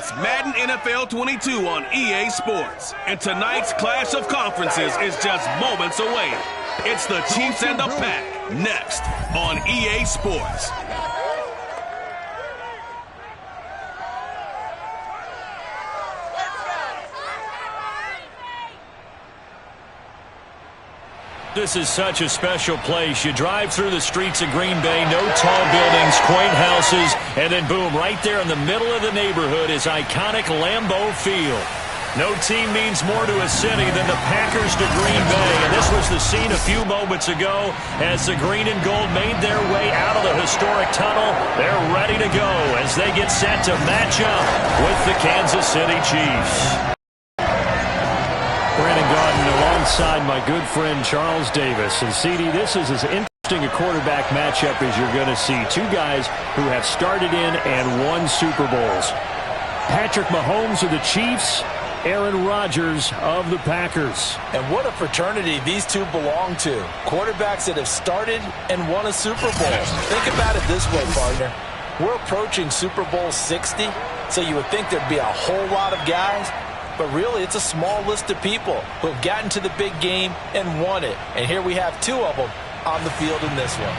It's Madden NFL 22 on EA Sports. And tonight's clash of conferences is just moments away. It's the Chiefs and the Pack next on EA Sports. This is such a special place. You drive through the streets of Green Bay, no tall buildings, quaint houses, and then boom, right there in the middle of the neighborhood is iconic Lambeau Field. No team means more to a city than the Packers to Green Bay, and this was the scene a few moments ago as the green and gold made their way out of the historic tunnel. They're ready to go as they get set to match up with the Kansas City Chiefs. Brandon Gaudin alongside my good friend Charles Davis. And CD, this is as interesting a quarterback matchup as you're going to see. Two guys who have started in and won Super Bowls. Patrick Mahomes of the Chiefs, Aaron Rodgers of the Packers. And what a fraternity these two belong to. Quarterbacks that have started and won a Super Bowl. Think about it this way, partner. We're approaching Super Bowl 60, so you would think there'd be a whole lot of guys. But really, it's a small list of people who have gotten to the big game and won it. And here we have two of them on the field in this one.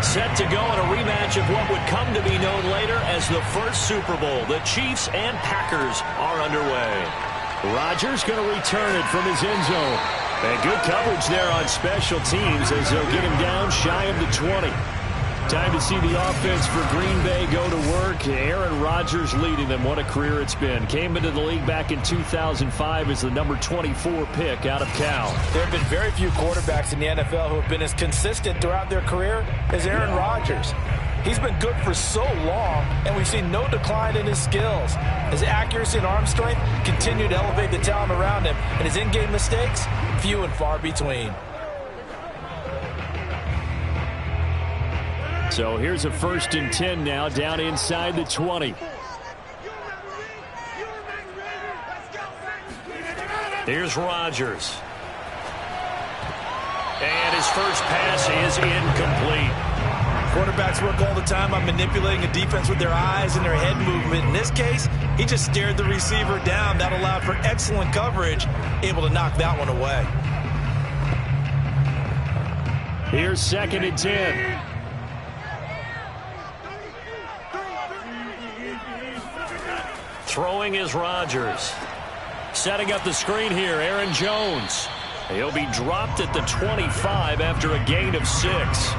Set to go in a rematch of what would come to be known later as the first Super Bowl. The Chiefs and Packers are underway. Rodgers going to return it from his end zone. And good coverage there on special teams as they'll get him down shy of the 20. Time to see the offense for Green Bay go to work. Aaron Rodgers leading them. What a career it's been. Came into the league back in 2005 as the number 24 pick out of Cal. There have been very few quarterbacks in the NFL who have been as consistent throughout their career as Aaron Rodgers. He's been good for so long, and we've seen no decline in his skills. His accuracy and arm strength continue to elevate the talent around him, and his in-game mistakes, few and far between. So here's a 1st and 10 now, down inside the 20. Here's Rodgers. And his first pass is incomplete. Quarterbacks work all the time on manipulating a defense with their eyes and their head movement. In this case, he just stared the receiver down. That allowed for excellent coverage, able to knock that one away. Here's 2nd and 10. Throwing is Rodgers. Setting up the screen here, Aaron Jones. He'll be dropped at the 25 after a gain of 6.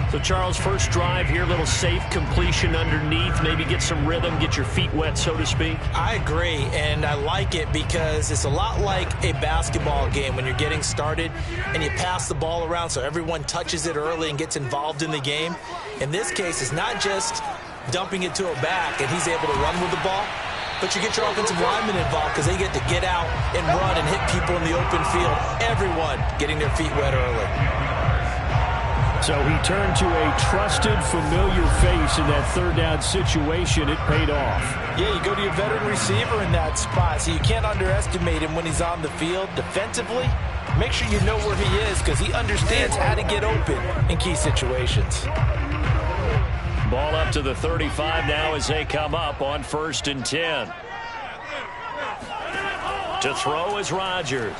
So, Charles, first drive here, little safe completion underneath, maybe get some rhythm, get your feet wet, so to speak. I agree, and I like it because it's a lot like a basketball game when you're getting started and you pass the ball around so everyone touches it early and gets involved in the game. In this case, it's not just dumping it to a back and he's able to run with the ball, but you get your offensive linemen involved because they get to get out and run and hit people in the open field. Everyone getting their feet wet early. So he turned to a trusted, familiar face in that 3rd down situation. It paid off. Yeah, you go to your veteran receiver in that spot, so you can't underestimate him when he's on the field. Defensively, make sure you know where he is because he understands how to get open in key situations. Ball up to the 35 now as they come up on 1st and 10. To throw is Rodgers.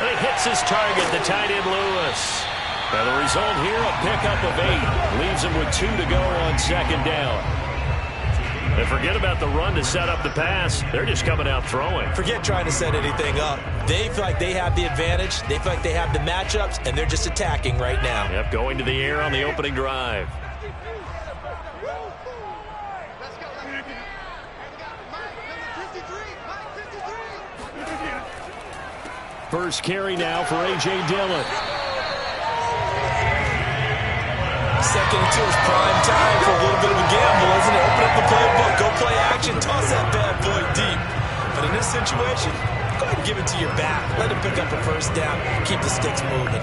And he hits his target, the tight end Lewis. And the result here, a pickup of 8. Leaves him with 2 to go on 2nd down. And forget about the run to set up the pass. They're just coming out throwing. Forget trying to set anything up. They feel like they have the advantage. They feel like they have the matchups, and they're just attacking right now. Yep, going to the air on the opening drive. First carry now for A.J. Dillon. walking into his prime time for a little bit of a gamble, isn't it? Open up the playbook, go play action, toss that bad boy deep. But in this situation, go ahead and give it to your back. Let him pick up a first down, keep the sticks moving.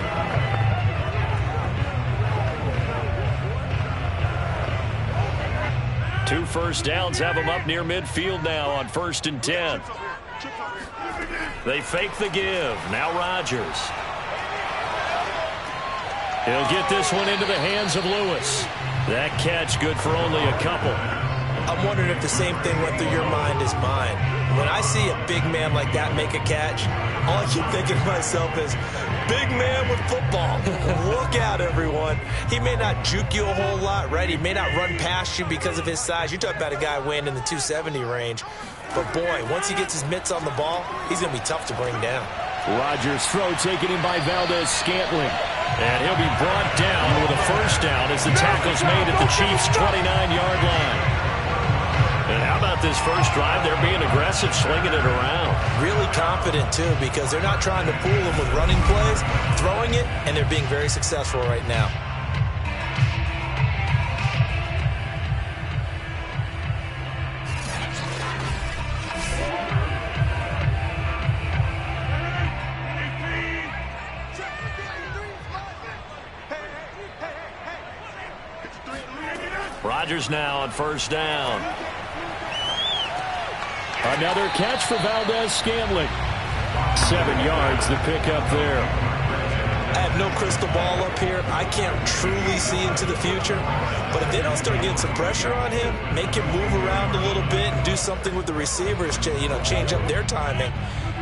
Two first downs have him up near midfield now on 1st and 10. They fake the give. Now Rodgers. He'll get this one into the hands of Lewis. That catch good for only a couple. I'm wondering if the same thing went through your mind as mine. When I see a big man like that make a catch, all I keep thinking to myself is, big man with football. Look out, everyone. He may not juke you a whole lot, right? He may not run past you because of his size. You're talking about a guy weighing in the 270 range. But, boy, once he gets his mitts on the ball, he's going to be tough to bring down. Rodgers' throw taken in by Valdez-Scantling. And he'll be brought down with a first down as the tackle's made at the Chiefs' 29-yard line. And how about this first drive? They're being aggressive, slinging it around. Really confident, too, because they're not trying to fool him with running plays, throwing it, and they're being very successful right now. Rodgers now on first down. Another catch for Valdez-Scantling. 7 yards, the pickup there. I have no crystal ball up here. I can't truly see into the future. But if they don't start getting some pressure on him, make him move around a little bit and do something with the receivers, change up their timing,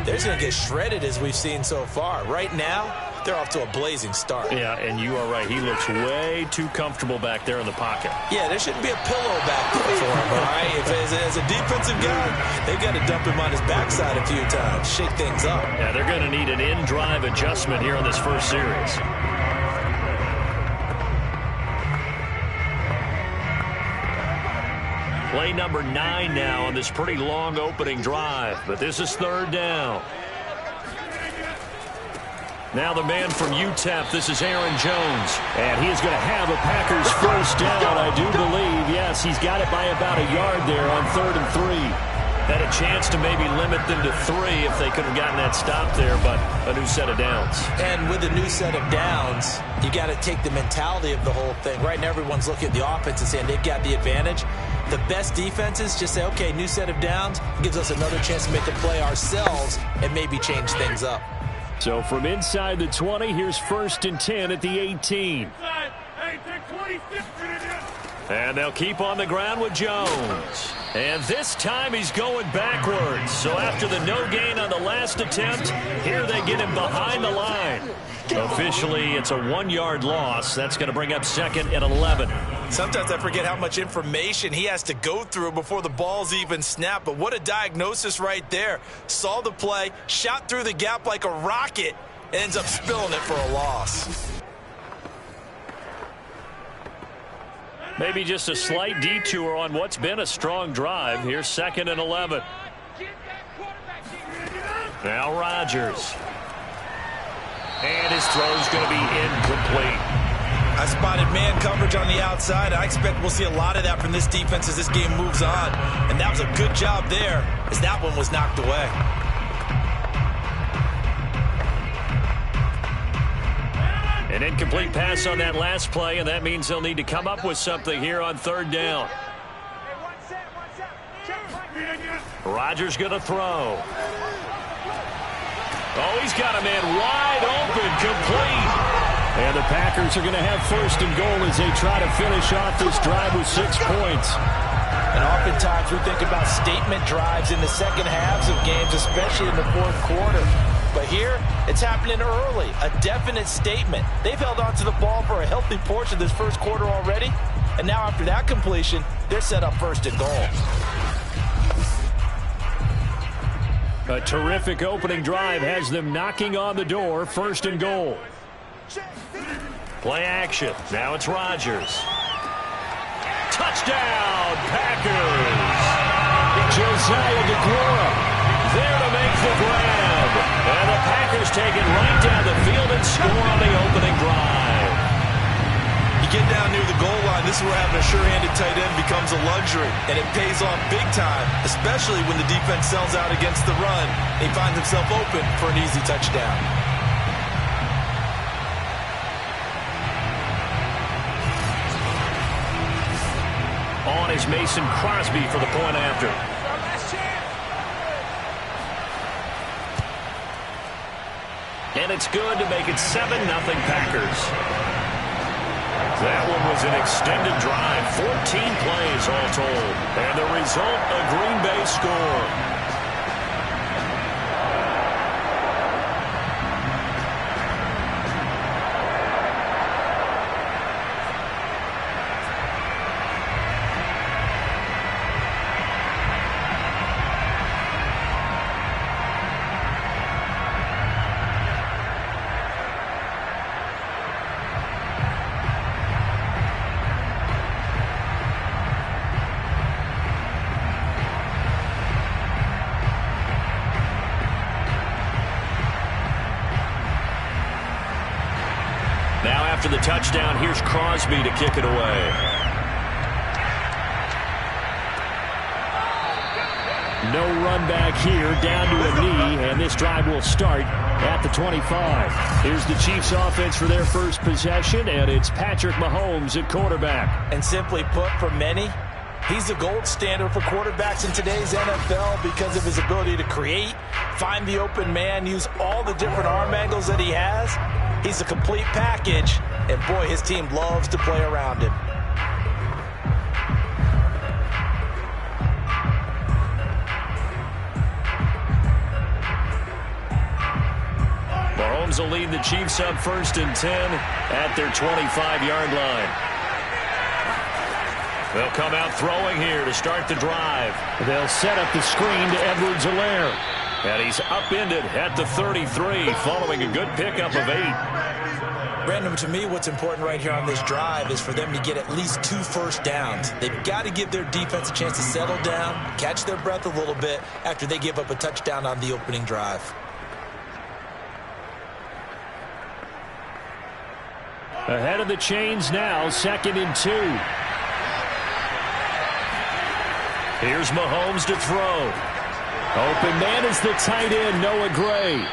they're just going to get shredded as we've seen so far. Right now, they're off to a blazing start. Yeah, and you are right. He looks way too comfortable back there in the pocket. Yeah, there shouldn't be a pillow back there for him, all right? As a defensive guy, they've got to dump him on his backside a few times, shake things up. Yeah, they're going to need an in-drive adjustment here in this first series. Play number 9 now on this pretty long opening drive, but this is third down. Now the man from UTEP, this is Aaron Jones. And he is going to have a Packers first down, I do believe. Yes, he's got it by about a yard there on 3rd and 3. Had a chance to maybe limit them to 3 if they could have gotten that stop there, but a new set of downs. And with a new set of downs, you got to take the mentality of the whole thing. Right now everyone's looking at the offense and saying they've got the advantage. The best defenses just say, okay, new set of downs, gives us another chance to make a play ourselves and maybe change things up. So from inside the 20, here's 1st and 10 at the 18. And they'll keep on the ground with Jones. And this time he's going backwards. So after the no gain on the last attempt, here they get him behind the line. Officially, it's a 1-yard loss. That's going to bring up 2nd and 11. Sometimes I forget how much information he has to go through before the ball's even snapped. But what a diagnosis right there. Saw the play, shot through the gap like a rocket, and ends up spilling it for a loss. Maybe just a slight detour on what's been a strong drive. Here's 2nd and 11. Now Rodgers. And his throw's going to be incomplete. I spotted man coverage on the outside. I expect we'll see a lot of that from this defense as this game moves on. And that was a good job there as that one was knocked away. An incomplete pass on that last play, and that means they'll need to come up with something here on 3rd down. Rodgers going to throw. Oh, he's got a man wide open, complete. And the Packers are going to have 1st and goal as they try to finish off this drive with 6 points. And oftentimes we think about statement drives in the second halves of games, especially in the 4th quarter. But here, it's happening early, a definite statement. They've held on to the ball for a healthy portion of this first quarter already. And now after that completion, they're set up 1st and goal. A terrific opening drive has them knocking on the door, 1st and goal. Play action. Now it's Rodgers. Touchdown, Packers. Josiah DeGuara there to make the grab. And the Packers take it right down the field and score on the opening drive. You get down near the goal line, this is where having a sure-handed tight end becomes a luxury, and it pays off big time, especially when the defense sells out against the run. He finds himself open for an easy touchdown. On is Mason Crosby for the point after. And it's good to make it 7-0 Packers. That one was an extended drive, 14 plays all told. And the result, a Green Bay score. After the touchdown, here's Crosby to kick it away. No run back here, down to a knee, and this drive will start at the 25. Here's the Chiefs offense for their first possession, and it's Patrick Mahomes at quarterback. And simply put, for many, he's the gold standard for quarterbacks in today's NFL because of his ability to create, find the open man, use all the different arm angles that he has. He's a complete package, and boy, his team loves to play around him. Mahomes will lead the Chiefs up 1st and 10 at their 25-yard line. They'll come out throwing here to start the drive. They'll set up the screen to Edwards-Helaire. And he's upended at the 33 following a good pickup of 8. Brandon, to me, what's important right here on this drive is for them to get at least 2 first downs. They've got to give their defense a chance to settle down, catch their breath a little bit after they give up a touchdown on the opening drive. Ahead of the chains now, 2nd and 2. Here's Mahomes to throw. Open man is the tight end, Noah Gray.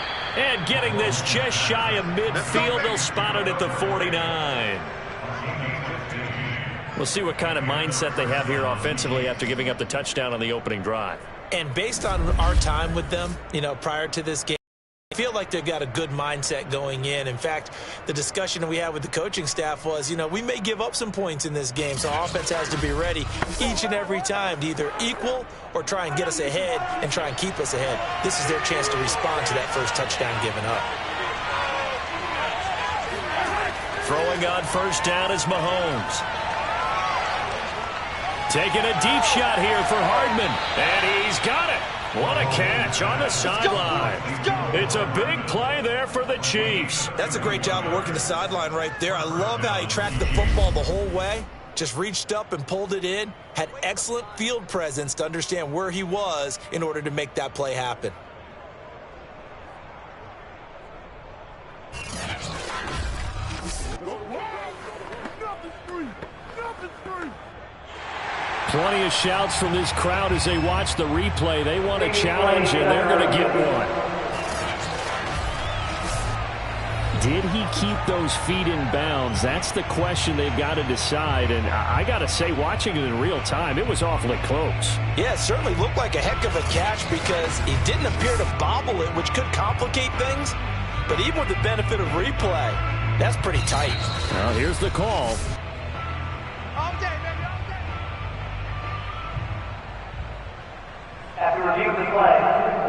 And getting this just shy of midfield, they'll spot it at the 49. We'll see what kind of mindset they have here offensively after giving up the touchdown on the opening drive. And based on our time with them, prior to this game, I feel like they've got a good mindset going in. In fact, the discussion that we had with the coaching staff was, we may give up some points in this game, so offense has to be ready each and every time to either equal or try and get us ahead and try and keep us ahead. This is their chance to respond to that first touchdown given up. Throwing on 1st down is Mahomes. Taking a deep shot here for Hardman, and he's got it. What a catch on the sideline. It's a big play there for the Chiefs. That's a great job of working the sideline right there. I love how he tracked the football the whole way. Just reached up and pulled it in. Had excellent field presence to understand where he was in order to make that play happen. Plenty of shouts from this crowd as they watch the replay. They want a challenge, and they're going to get one. Did he keep those feet in bounds? That's the question they've got to decide. And I got to say, watching it in real time, it was awfully close. Yeah, it certainly looked like a heck of a catch because he didn't appear to bobble it, which could complicate things. But even with the benefit of replay, that's pretty tight. Well, here's the call. After review of the play,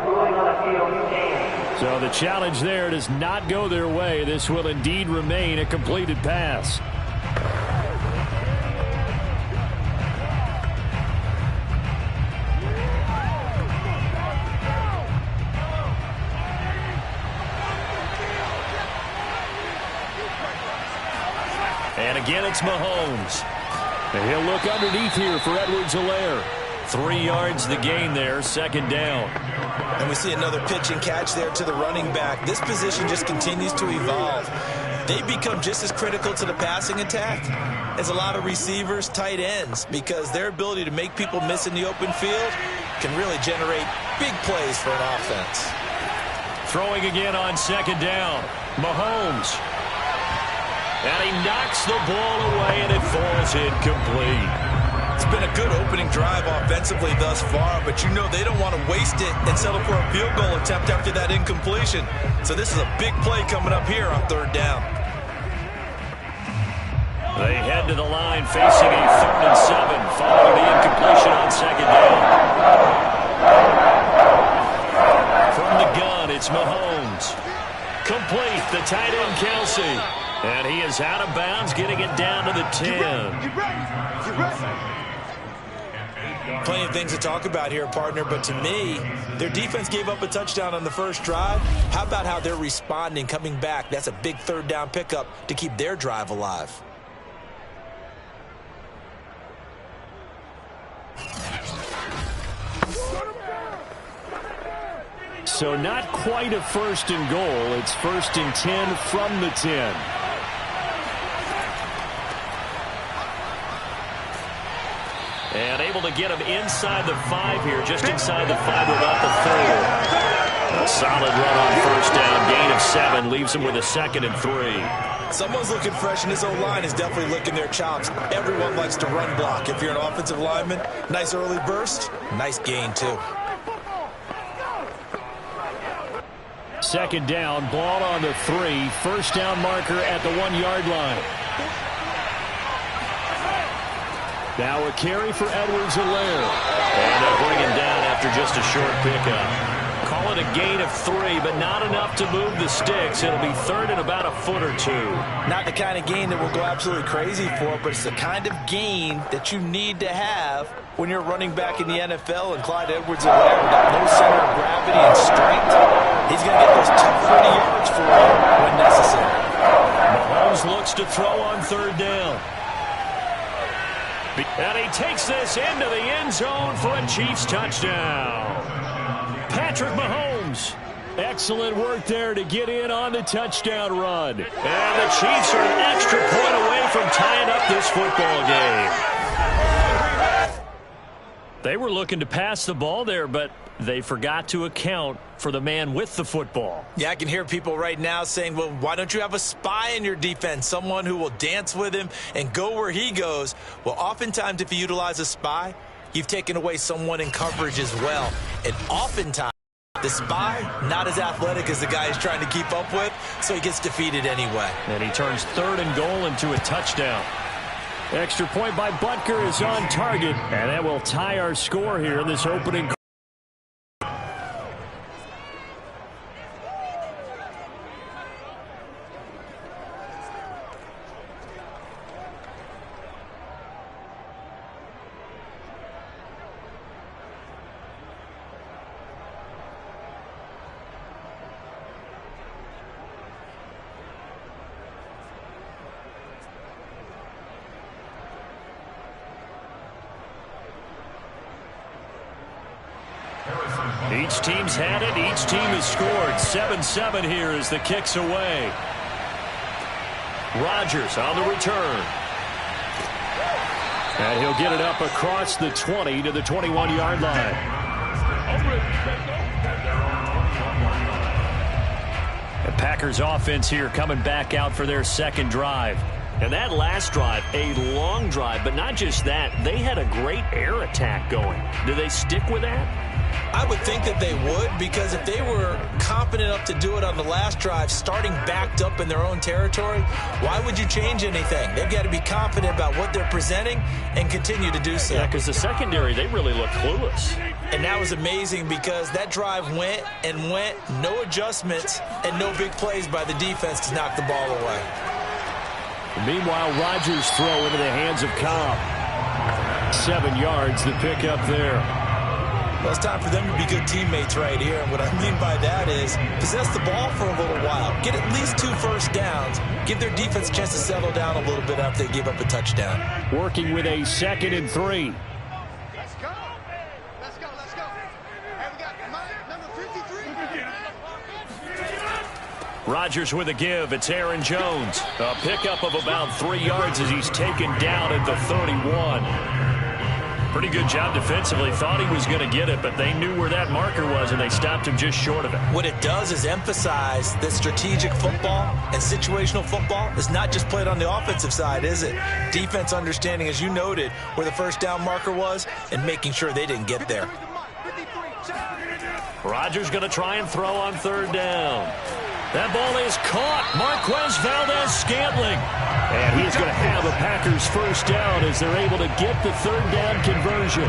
ruling on a field game. So the challenge there does not go their way. This will indeed remain a completed pass. And again, it's Mahomes. And he'll look underneath here for Edwards-Helaire. 3 yards the gain there, 2nd down. And we see another pitch and catch there to the running back. This position just continues to evolve. they become just as critical to the passing attack as a lot of receivers, tight ends, because their ability to make people miss in the open field can really generate big plays for an offense. Throwing again on second down. Mahomes. And he knocks the ball away, and it falls incomplete. It's been a good opening drive offensively thus far, but you know they don't want to waste it and settle for a field goal attempt after that incompletion. So this is a big play coming up here on third down. They head to the line facing a 3rd and 7 following the incompletion on second down. From the gun, it's Mahomes. Complete, the tight end Kelsey. And he is out of bounds, getting it down to the 10. Plenty of things to talk about here, partner, but to me, their defense gave up a touchdown on the first drive. How about how they're responding, coming back? That's a big third down pickup to keep their drive alive. So not quite a 1st and goal. It's 1st and 10 from the 10. And able to get him inside the 5 here, just inside the 5 without the 4. A solid run on 1st down, gain of 7, leaves him with a 2nd and 3. Someone's looking fresh, and this O-line is definitely licking their chops. Everyone likes to run block. If you're an offensive lineman, nice early burst, nice gain too. 2nd down, ball on the 3, 1st down marker at the 1-yard line. Now a carry for Edwards-Helaire. And they'll bring him down after just a short pickup. Call it a gain of 3, but not enough to move the sticks. It'll be 3rd and about a foot or 2. Not the kind of gain that we'll go absolutely crazy for, but it's the kind of gain that you need to have when you're running back in the NFL. And Clyde Edwards-Helaire got no center of gravity and strength. He's going to get those tough 30 yards for you when necessary. Mahomes looks to throw on 3rd down. And he takes this into the end zone for a Chiefs touchdown. Patrick Mahomes. Excellent work there to get in on the touchdown run. And the Chiefs are an extra point away from tying up this football game. They were looking to pass the ball there, but they forgot to account for the man with the football. Yeah, I can hear people right now saying, well, why don't you have a spy in your defense, someone who will dance with him and go where he goes? Well, oftentimes if you utilize a spy, you've taken away someone in coverage as well. And oftentimes, the spy, not as athletic as the guy he's trying to keep up with, so he gets defeated anyway. And he turns 3rd and goal into a touchdown. Extra point by Butker is on target, and that will tie our score here in this opening. Each team's had it. Each team has scored. 7-7 here as the kick's away. Rodgers on the return. And he'll get it up across the 20 to the 21-yard line. The Packers offense here coming back out for their 2nd drive. And that last drive, a long drive, but not just that. They had a great air attack going. Do they stick with that? I would think that they would, because if they were confident enough to do it on the last drive, starting backed up in their own territory, why would you change anything? They've got to be confident about what they're presenting and continue to do so. Yeah, because the secondary, they really looked clueless. And that was amazing because that drive went and went, no adjustments and no big plays by the defense to knock the ball away. Meanwhile, Rodgers' throw into the hands of Cobb. 7 yards, the pickup there. Well, it's time for them to be good teammates right here. And what I mean by that is possess the ball for a little while. Get at least 2 first downs. Give their defense a chance to settle down a little bit after they give up a touchdown. Working with a 2nd and 3. Let's go. Let's go. Let's go. Hey, we got number 53. Rodgers with a give. It's Aaron Jones. A pickup of about 3 yards as he's taken down at the 31. Pretty good job defensively. Thought he was going to get it, but they knew where that marker was, and they stopped him just short of it. What it does is emphasize that strategic football and situational football is not just played on the offensive side, is it? Defense understanding, as you noted, where the first down marker was and making sure they didn't get there. Rodgers going to try and throw on 3rd down. That ball is caught. Marquez Valdez-Scantling. And he's going to have a Packers first down as they're able to get the 3rd down conversion.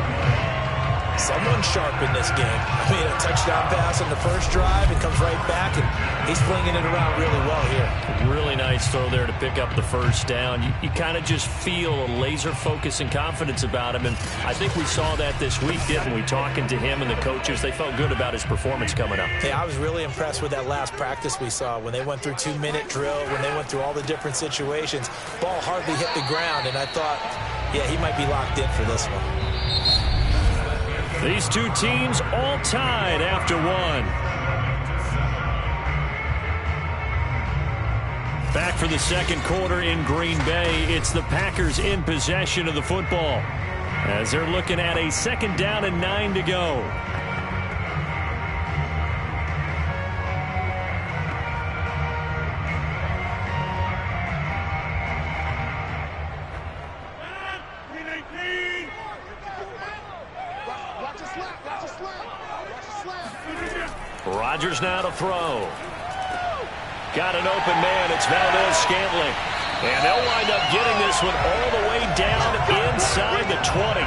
Someone's sharp in this game. I mean, a touchdown pass on the first drive, it comes right back, and he's flinging it around really well here. Really nice throw there to pick up the first down. You kind of just feel a laser focus and confidence about him, and I think we saw that this week, didn't we? Talking to him and the coaches, they felt good about his performance coming up. Yeah, I was really impressed with that last practice we saw when they went through 2-minute drill, when they went through all the different situations. Ball hardly hit the ground, and I thought, yeah, he might be locked in for this one. These two teams all tied after 1. Back for the second quarter in Green Bay. It's the Packers in possession of the football as they're looking at a 2nd down and 9 to go. Rodgers now to throw. Got an open man. It's Valdez-Scantling. And they'll wind up getting this one all the way down inside the 20.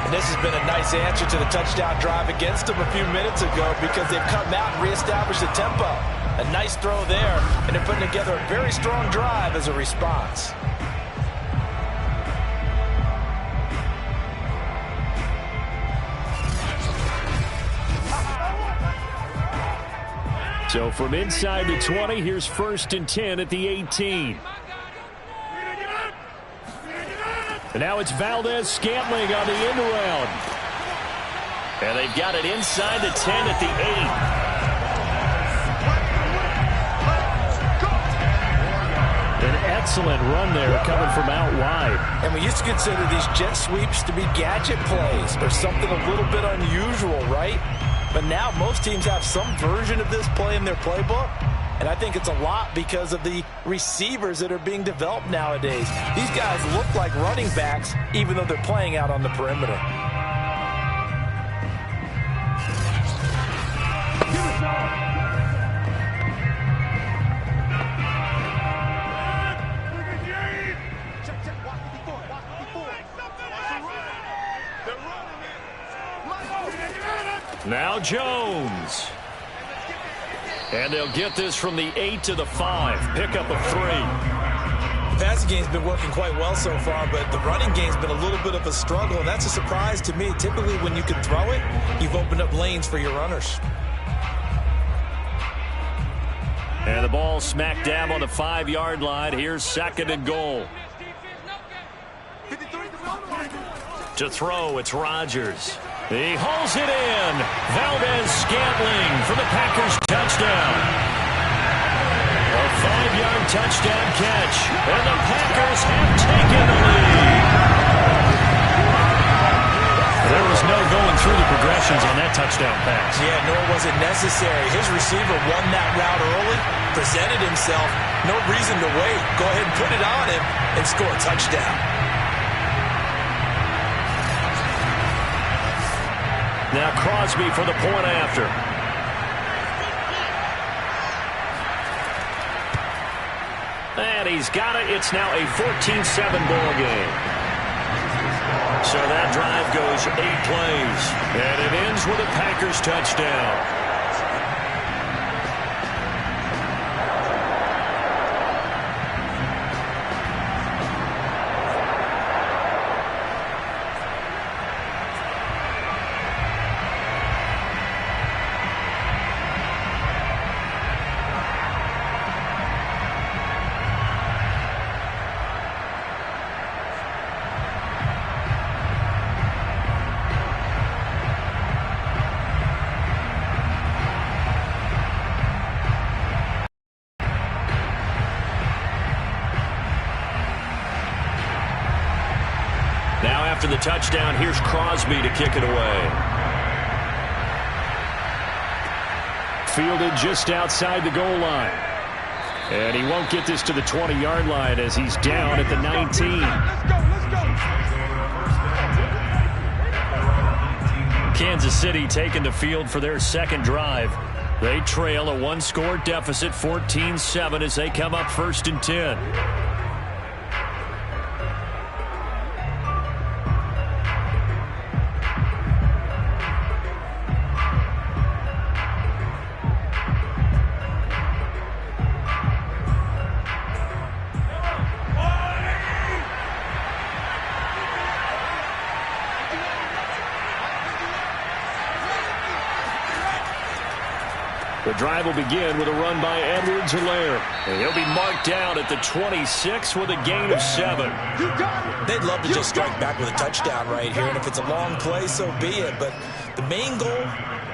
And this has been a nice answer to the touchdown drive against them a few minutes ago because they've come out and reestablished the tempo. A nice throw there, and they're putting together a very strong drive as a response. So from inside the 20, here's 1st and 10 at the 18. And now it's Valdez-Scantling on the end around. And they've got it inside the 10 at the 8. An excellent run there coming from out wide. And we used to consider these jet sweeps to be gadget plays or something a little bit unusual, right? But now most teams have some version of this play in their playbook. And I think it's a lot because of the receivers that are being developed nowadays. These guys look like running backs even though they're playing out on the perimeter. Now Jones. And they'll get this from the 8 to the 5. Pickup of 3. The passing game's been working quite well so far, but the running game's been a little bit of a struggle, and that's a surprise to me. Typically, when you can throw it, you've opened up lanes for your runners. And the ball smack dab on the 5-yard line. Here's 2nd and goal. To throw, it's Rodgers. He hauls it in. Valdez-Scantling for the Packers touchdown. A 5-yard touchdown catch. And the Packers have taken the lead. There was no going through the progressions on that touchdown pass. Yeah, nor was it necessary. His receiver won that route early, presented himself. No reason to wait. Go ahead and put it on him and score a touchdown. Now Crosby for the point after. And he's got it. It's now a 14-7 ball game. So that drive goes 8 plays. And it ends with a Packers touchdown. after the touchdown. Here's Crosby to kick it away. Fielded just outside the goal line. And he won't get this to the 20-yard line as he's down at the 19. Kansas City taking the field for their second drive. They trail a one-score deficit, 14-7, as they come up 1st and 10. The drive will begin with a run by Edwards-Helaire. And he'll be marked down at the 26 with a gain of 7. They'd love to just strike back with a touchdown right here, and if it's a long play, so be it. But the main goal,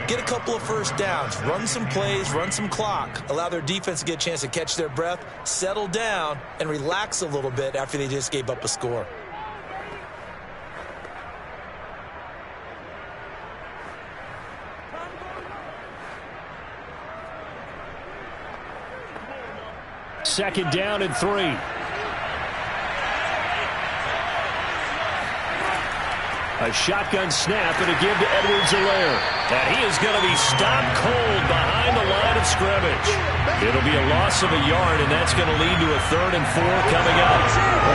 get a couple of first downs, run some plays, run some clock, allow their defense to get a chance to catch their breath, settle down, and relax a little bit after they just gave up a score. Second down and 3. A shotgun snap and a give to Edwards-Helaire. And he is going to be stopped cold behind the line of scrimmage. It'll be a loss of a yard, and that's going to lead to a 3rd and 4 coming up.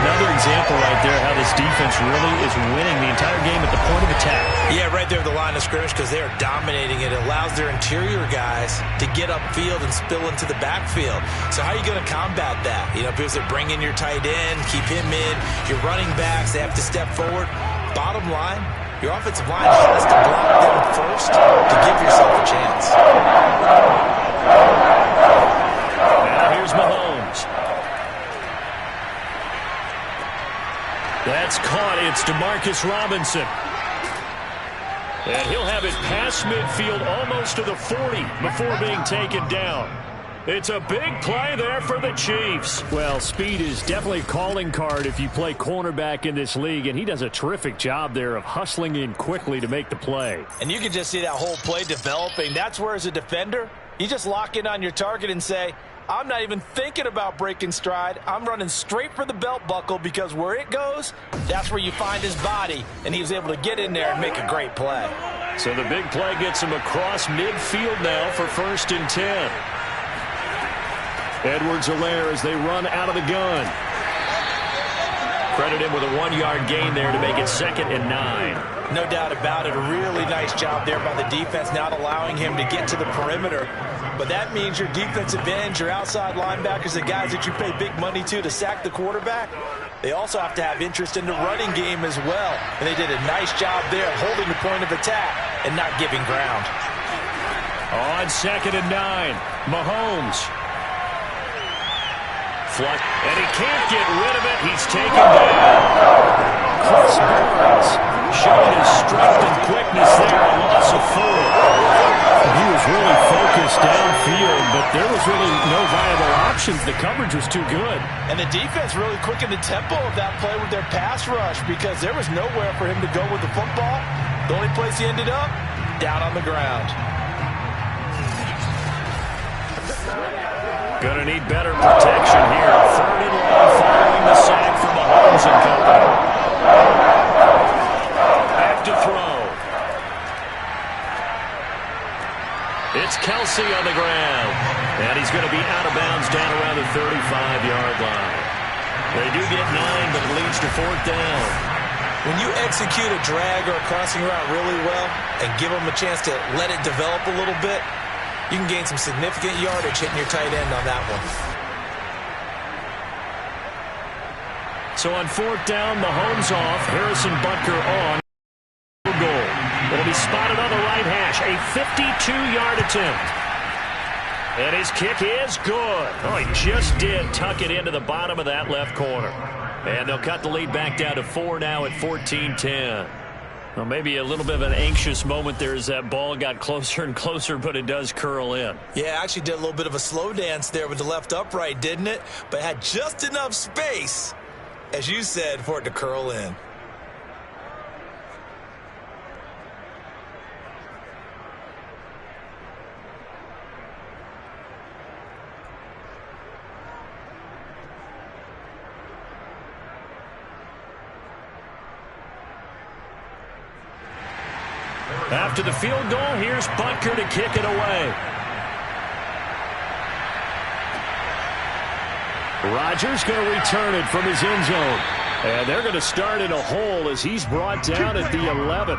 Another example right there how this defense really is winning the entire game at the point of attack. Yeah, right there at the line of scrimmage because they are dominating it. It allows their interior guys to get upfield and spill into the backfield. So how are you going to combat that? You know, because they bring in your tight end, keep him in. Your running backs, they have to step forward. Bottom line, your offensive line has to block them first to give yourself a chance. Now here's Mahomes. That's caught. It's DeMarcus Robinson. And he'll have it past midfield almost to the 40 before being taken down. It's a big play there for the Chiefs. Well, speed is definitely a calling card if you play cornerback in this league, and he does a terrific job there of hustling in quickly to make the play. And you can just see that whole play developing. That's where, as a defender, you just lock in on your target and say, I'm not even thinking about breaking stride. I'm running straight for the belt buckle because where it goes, that's where you find his body. And he was able to get in there and make a great play. So the big play gets him across midfield now for 1st and 10. Edwards-Helaire as they run out of the gun. Credit him with a 1-yard gain there to make it 2nd and 9. No doubt about it. A really nice job there by the defense, not allowing him to get to the perimeter. But that means your defensive ends, your outside linebackers, the guys that you pay big money to sack the quarterback, they also have to have interest in the running game as well. And they did a nice job there holding the point of attack and not giving ground. On 2nd and 9, Mahomes. Flush, and he can't get rid of it. He's taken down. Chris Burns showing his strength and quickness there, a loss of 4. He was really focused downfield, but there was really no viable options. The coverage was too good. And the defense really quickened the tempo of that play with their pass rush because there was nowhere for him to go with the football. The only place he ended up, down on the ground. Going to need better protection here. 3rd and long following the sack from Mahomes and company. Back to throw. It's Kelsey on the ground. And he's going to be out of bounds down around the 35-yard line. They do get 9, but it leads to 4th down. When you execute a drag or a crossing route really well and give them a chance to let it develop a little bit, you can gain some significant yardage hitting your tight end on that one. So on 4th down, Mahomes off, Harrison Butker on. Goal. It'll be spotted on the right hash. A 52-yard attempt. And his kick is good. Oh, he just did tuck it into the bottom of that left corner. And they'll cut the lead back down to 4 now at 14-10. Well, maybe a little bit of an anxious moment there as that ball got closer and closer, but it does curl in. Yeah, actually did a little bit of a slow dance there with the left upright, didn't it? But had just enough space, as you said, for it to curl in. After the field goal, here's Butker to kick it away. Rodgers going to return it from his end zone. And they're going to start in a hole as he's brought down at the 11.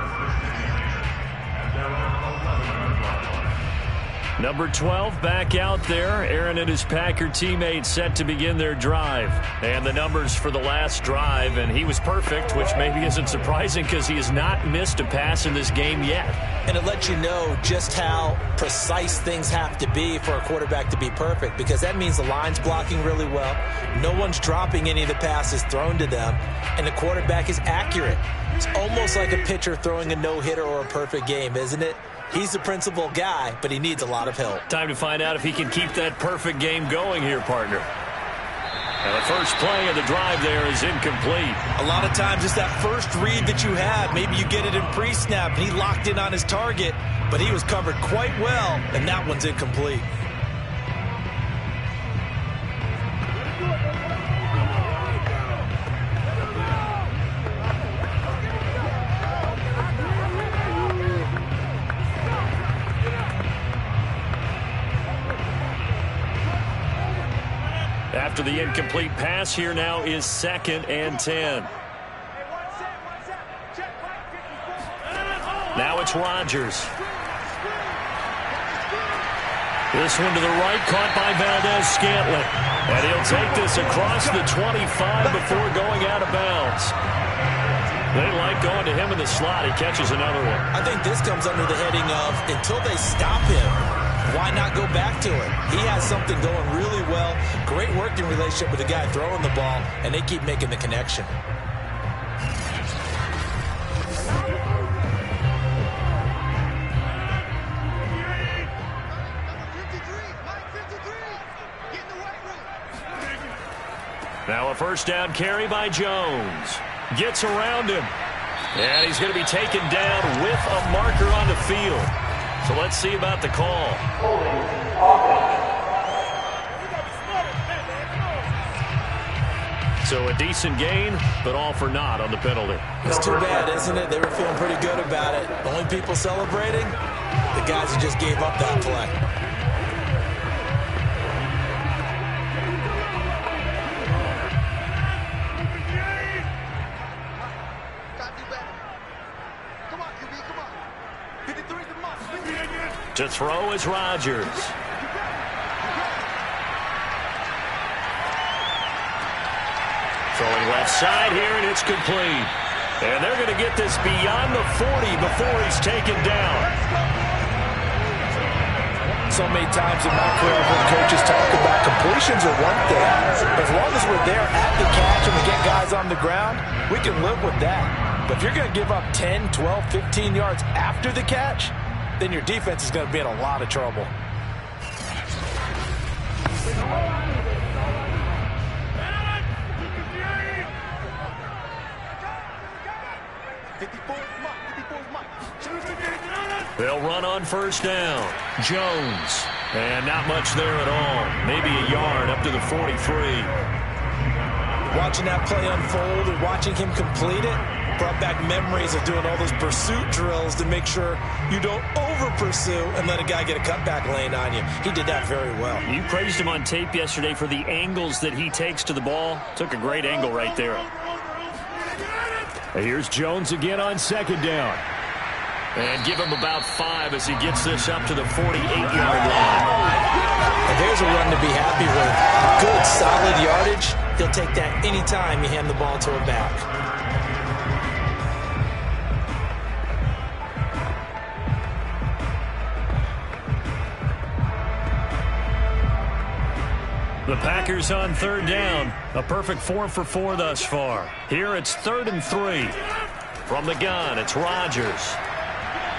Number 12 back out there. Aaron and his Packer teammates set to begin their drive. And the numbers for the last drive, and he was perfect, which maybe isn't surprising because he has not missed a pass in this game yet. And it lets you know just how precise things have to be for a quarterback to be perfect, because that means the line's blocking really well. No one's dropping any of the passes thrown to them, and the quarterback is accurate. It's almost like a pitcher throwing a no-hitter or a perfect game, isn't it? He's the principal guy, but he needs a lot of help. Time to find out if he can keep that perfect game going here, partner. And the first play of the drive there is incomplete. A lot of times it's that first read that you have. Maybe you get it in pre-snap, and he locked in on his target, but he was covered quite well, and that one's incomplete. After the incomplete pass, here now is 2nd and 10. Now it's Rodgers. This one to the right, caught by Valdez-Scantling. And he'll take this across the 25 before going out of bounds. They like going to him in the slot. He catches another one. I think this comes under the heading of, until they stop him, why not go back to it? He has something going really well. Great working relationship with the guy throwing the ball, and they keep making the connection. Now a first down carry by Jones. Gets around him. And he's going to be taken down with a marker on the field. So let's see about the call. So a decent gain, but all for naught on the penalty. It's too bad, isn't it? They were feeling pretty good about it. Only people celebrating, the guys who just gave up that play. To throw is Rodgers. Throwing left side here, and it's complete. And they're going to get this beyond the 40 before he's taken down. So many times in my career, I've heard coaches talk about completions are one thing. But as long as we're there at the catch and we get guys on the ground, we can live with that. But if you're going to give up 10, 12, 15 yards after the catch, then your defense is going to be in a lot of trouble. They'll run on first down. Jones. And not much there at all. Maybe a yard up to the 43. Watching that play unfold and watching him complete it brought back memories of doing all those pursuit drills to make sure you don't over-pursue and let a guy get a cutback lane on you. He did that very well. You praised him on tape yesterday for the angles that he takes to the ball. Took a great angle right there. Here's Jones again on second down. And give him about 5 as he gets this up to the 48-yard line. And there's a run to be happy with. Good, solid yardage. He'll take that anytime you hand the ball to a back. The Packers on third down. A perfect 4 for 4 thus far. Here it's 3rd and 3. From the gun, it's Rodgers.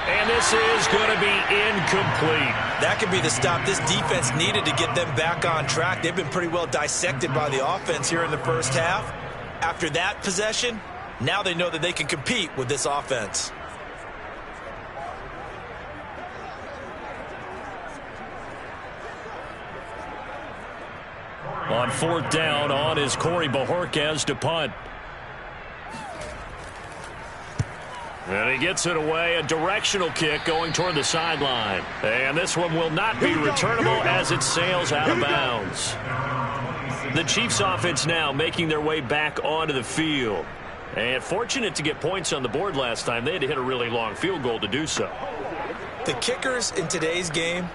And this is going to be incomplete. That could be the stop this defense needed to get them back on track. They've been pretty well dissected by the offense here in the first half. After that possession, now they know that they can compete with this offense. On fourth down, on is Corey Bojorquez to punt. And he gets it away, a directional kick going toward the sideline. And this one will not be returnable as it sails out of bounds. The Chiefs offense now making their way back onto the field. And fortunate to get points on the board last time. They had to hit a really long field goal to do so. The kickers in today's game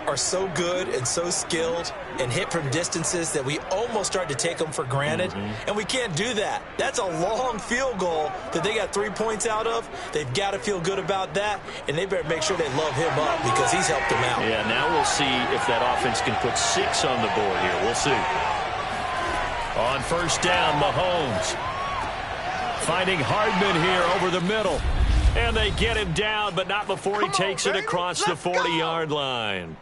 are so good and so skilled and hit from distances that we almost start to take them for granted. And we can't do that. That's a long field goal that they got 3 points out of. They've got to feel good about that, and they better make sure they love him up because he's helped them out. Yeah, now we'll see if that offense can put 6 on the board here. We'll see. On first down, Mahomes finding Hardman here over the middle. And they get him down, but not before he takes it across the 40-yard line.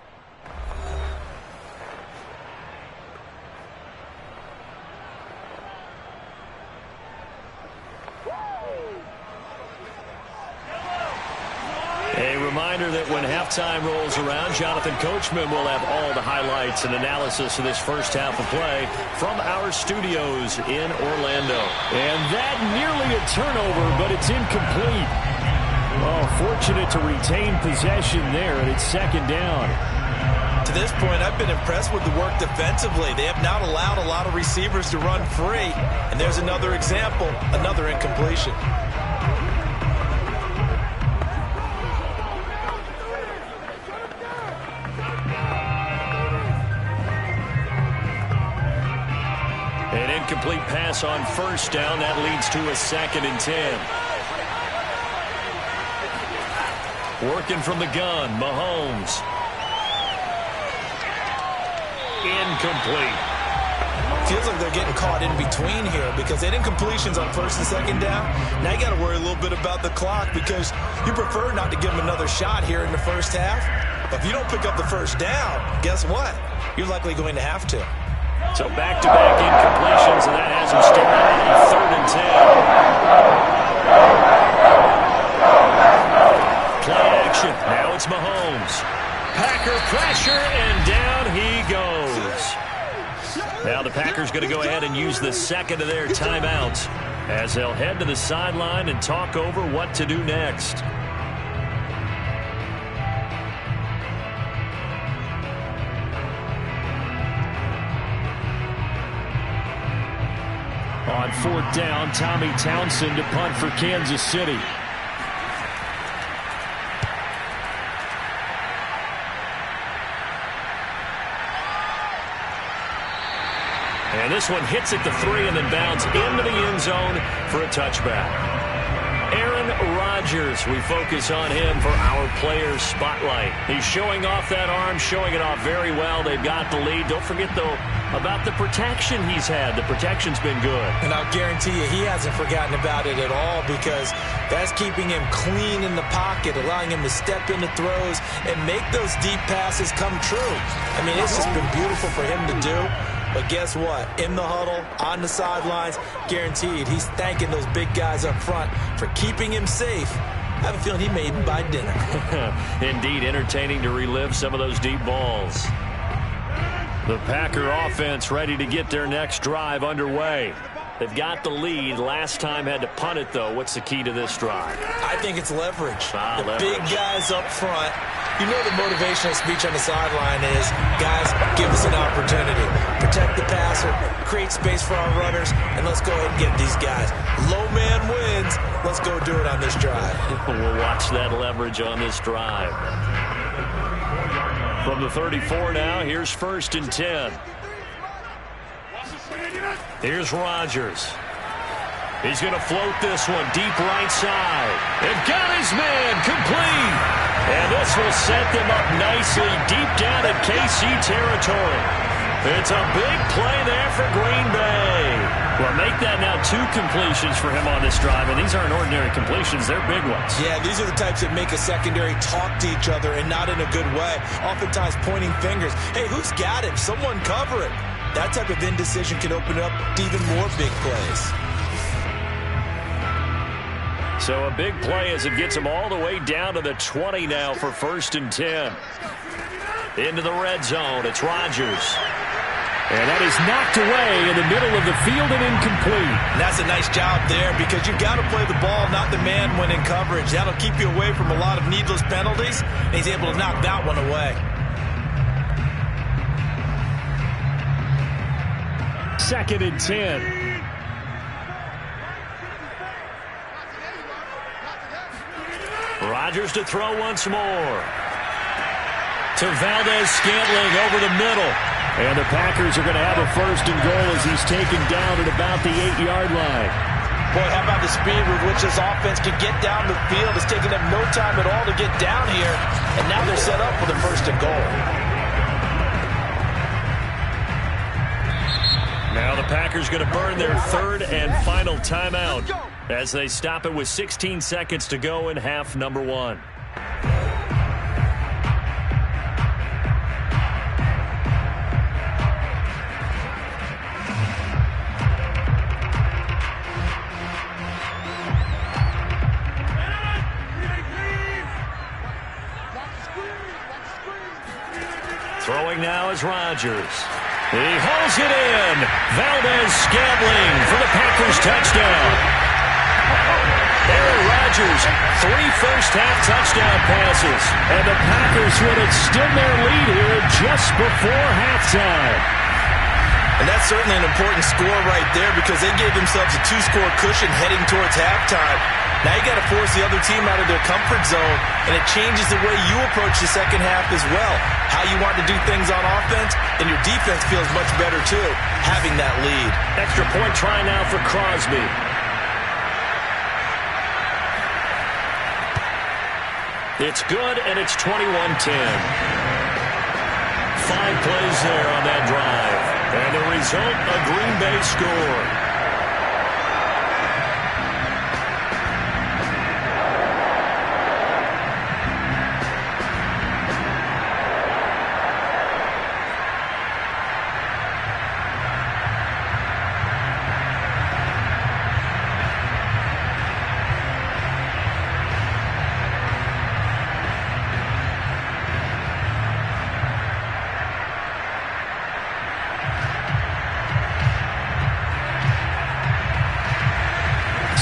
A reminder that when halftime rolls around, Jonathan Coachman will have all the highlights and analysis of this first half of play from our studios in Orlando. And that nearly a turnover, but it's incomplete. Oh, fortunate to retain possession there, and it's second down. To this point, I've been impressed with the work defensively. They have not allowed a lot of receivers to run free. And there's another example, another incompletion. An incomplete pass on first down. That leads to a 2nd and 10. Working from the gun, Mahomes. Incomplete. Feels like they're getting caught in between here because they had incompletions on first and second down. Now you got to worry a little bit about the clock because you prefer not to give them another shot here in the first half. But if you don't pick up the first down, guess what? You're likely going to have to. So back-to-back incompletions, and that has him started on 3rd and 10. Play action. Now it's Mahomes. Packer pressure, and down he goes. Now the Packers going to go ahead and use the second of their timeouts as they'll head to the sideline and talk over what to do next. On 4th down, Tommy Townsend to punt for Kansas City. And this one hits at the 3 and then bounds into the end zone for a touchback. Aaron Rodgers, we focus on him for our Players Spotlight. He's showing off that arm, showing it off very well. They've got the lead. Don't forget, though, about the protection he's had. The protection's been good. And I'll guarantee you he hasn't forgotten about it at all because that's keeping him clean in the pocket, allowing him to step into throws and make those deep passes come true. I mean, it's just been beautiful for him to do. But guess what? In the huddle, on the sidelines, guaranteed he's thanking those big guys up front for keeping him safe. I have a feeling he may even buy dinner. Indeed, entertaining to relive some of those deep balls. The Packer offense ready to get their next drive underway. They've got the lead. Last time had to punt it, though. What's the key to this drive? I think it's leverage. The leverage. Big guys up front. You know the motivational speech on the sideline is, guys, give us an opportunity. Protect the passer, create space for our runners, and let's go ahead and get these guys. Low man wins. Let's go do it on this drive. We'll watch that leverage on this drive. From the 34 now, here's 1st and 10. Here's Rodgers. He's going to float this one deep right side. And got his man complete. And this will set them up nicely deep down in KC territory. It's a big play there for Green Bay. Well, make that now 2 completions for him on this drive, and these aren't ordinary completions. They're big ones. Yeah, these are the types that make a secondary talk to each other and not in a good way. Oftentimes pointing fingers. Hey, who's got him? Someone cover it. That type of indecision can open up to even more big plays. So a big play as it gets him all the way down to the 20 now for 1st and 10. Into the red zone. It's Rodgers. And that is knocked away in the middle of the field and incomplete. And that's a nice job there because you've got to play the ball, not the man when in coverage. That'll keep you away from a lot of needless penalties, and he's able to knock that one away. Second and 10. Rodgers to throw once more. To Valdez-Scantling over the middle. And the Packers are going to have a first and goal as he's taken down at about the 8-yard line. Boy, how about the speed with which this offense can get down the field? It's taken them no time at all to get down here. And now they're set up for the first and goal. Now the Packers going to burn their third and final timeout as they stop it with 16 seconds to go in half number 1. Throwing now is Rodgers. He hauls it in. Valdez-Scantling for the Packers touchdown. Aaron Rodgers, 3 first-half touchdown passes. And the Packers would extend their lead here just before halftime. And that's certainly an important score right there because they gave themselves a 2-score cushion heading towards halftime. Now you got to force the other team out of their comfort zone, and it changes the way you approach the second half as well. How you want to do things on offense, and your defense feels much better too, having that lead. Extra point try now for Crosby. It's good, and it's 21-10. 5 plays there on that drive. And the result, a Green Bay score.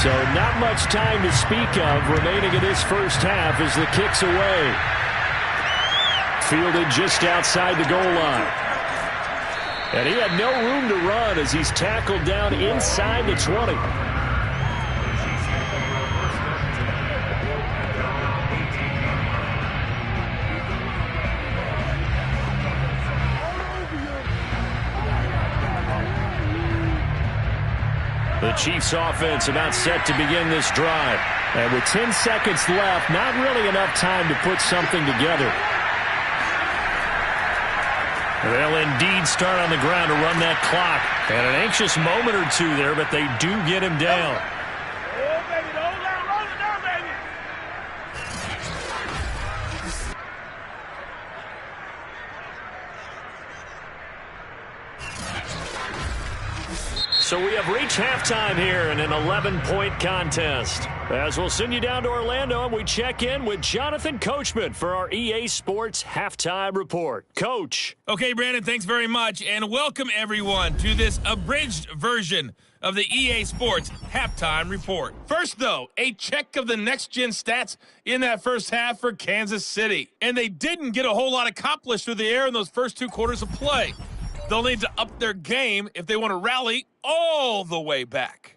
So not much time to speak of remaining in this first half as the kick's away. Fielded just outside the goal line. And he had no room to run as he's tackled down inside the 20. The Chiefs offense about set to begin this drive. And with 10 seconds left, not really enough time to put something together. They'll indeed start on the ground to run that clock. And an anxious moment or two there, but they do get him down. So we have reached halftime here in an 11-point contest. As we'll send you down to Orlando and we check in with Jonathan Coachman for our EA Sports Halftime Report. Coach. Okay, Brandon, thanks very much. And welcome, everyone, to this abridged version of the EA Sports Halftime Report. First, though, a check of the next-gen stats in that first half for Kansas City. And they didn't get a whole lot accomplished through the air in those first 2 quarters of play. They'll need to up their game if they want to rally all the way back.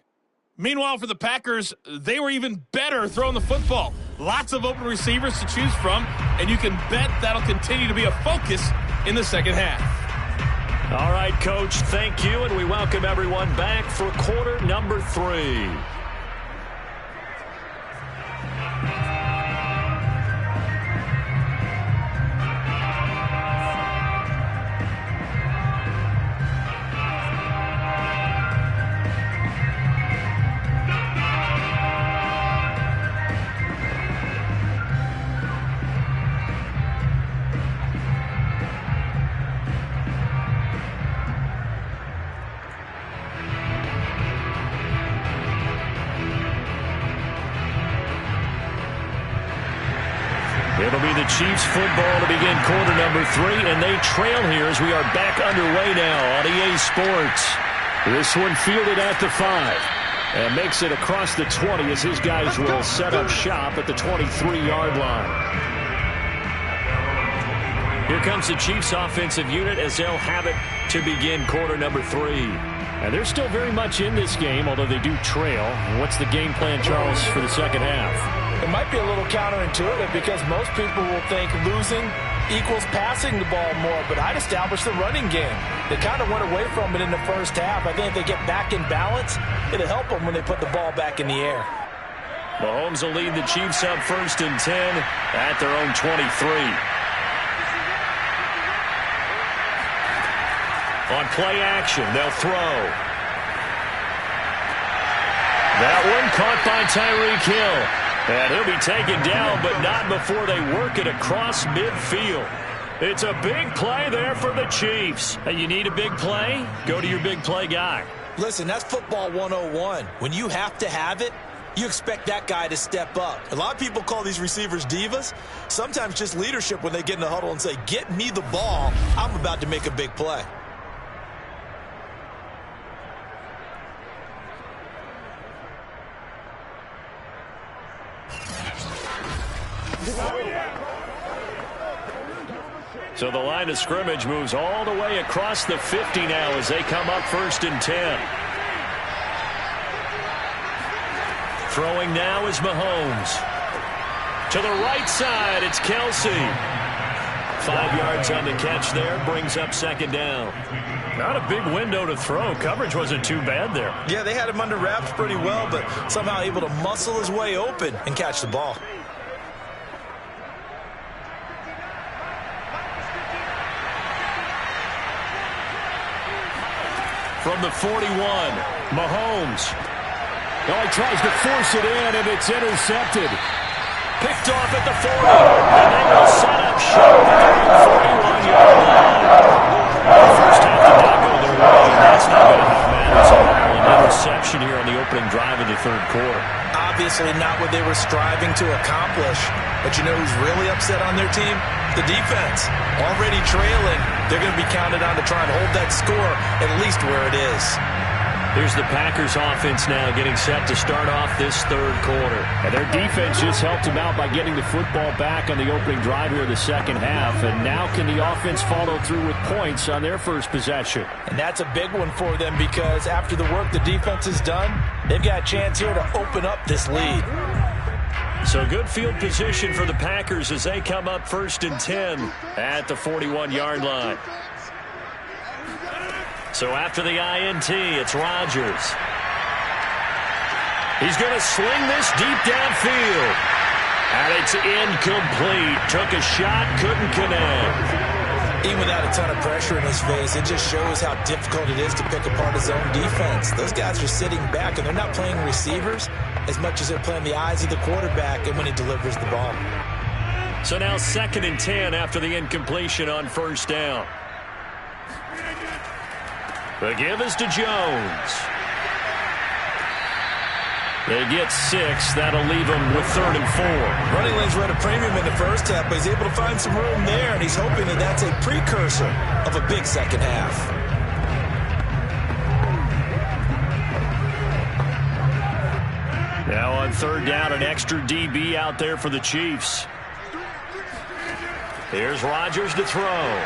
Meanwhile, for the Packers, they were even better throwing the football. Lots of open receivers to choose from, and you can bet that'll continue to be a focus in the second half. All right, Coach, thank you, and we welcome everyone back for quarter number 3. It'll be the Chiefs football to begin quarter number 3, and they trail here as we are back underway now on EA Sports. This one fielded at the 5 and makes it across the 20 as his guys will set up shop at the 23-yard line. Here comes the Chiefs offensive unit as they'll have it to begin quarter number 3. And they're still very much in this game, although they do trail. What's the game plan, Charles, for the second half? It might be a little counterintuitive because most people will think losing equals passing the ball more, but I'd establish the running game. They kind of went away from it in the first half. I think if they get back in balance, it'll help them when they put the ball back in the air. Mahomes will lead the Chiefs up 1st and 10 at their own 23. On play action, they'll throw. That one caught by Tyreek Hill. And he'll be taken down, but not before they work it across midfield. It's a big play there for the Chiefs. And you need a big play? Go to your big play guy. Listen, that's football 101. When you have to have it, you expect that guy to step up. A lot of people call these receivers divas. Sometimes just leadership when they get in the huddle and say, get me the ball. I'm about to make a big play. So the line of scrimmage moves all the way across the 50 now as they come up 1st and 10. Throwing now is Mahomes. To the right side, it's Kelsey. 5 yards on the catch there, brings up 2nd down. Not a big window to throw. Coverage wasn't too bad there. Yeah, they had him under wraps pretty well, but somehow able to muscle his way open and catch the ball. From the 41, Mahomes. Oh, he tries to force it in, and it's intercepted. Picked off at the 40, and they will set up shop at the 41-yard line. The first half did not go their way, and that's not going to help matters at all. An interception here on the opening drive of the 3rd quarter. Obviously not what they were striving to accomplish. But you know who's really upset on their team? The defense. Already trailing, they're going to be counted on to try and hold that score at least where it is. Here's the Packers offense now getting set to start off this 3rd quarter. And their defense just helped them out by getting the football back on the opening drive here of the 2nd half. And now can the offense follow through with points on their first possession? And that's a big one for them because after the work the defense has done, they've got a chance here to open up this lead. So good field position for the Packers as they come up 1st and 10 at the 41-yard line. So after the INT, it's Rodgers. He's going to sling this deep downfield. And it's incomplete. Took a shot, couldn't connect. Even without a ton of pressure in his face, it just shows how difficult it is to pick apart his own defense. Those guys are sitting back, and they're not playing receivers as much as they're playing the eyes of the quarterback and when he delivers the ball. So now 2nd and 10 after the incompletion on 1st down. The give is to Jones. They get 6. That'll leave them with 3rd and 4. Running lanes were at a premium in the first half, but he's able to find some room there, and he's hoping that that's a precursor of a big second half. Now on 3rd down, an extra DB out there for the Chiefs. Here's Rodgers to throw.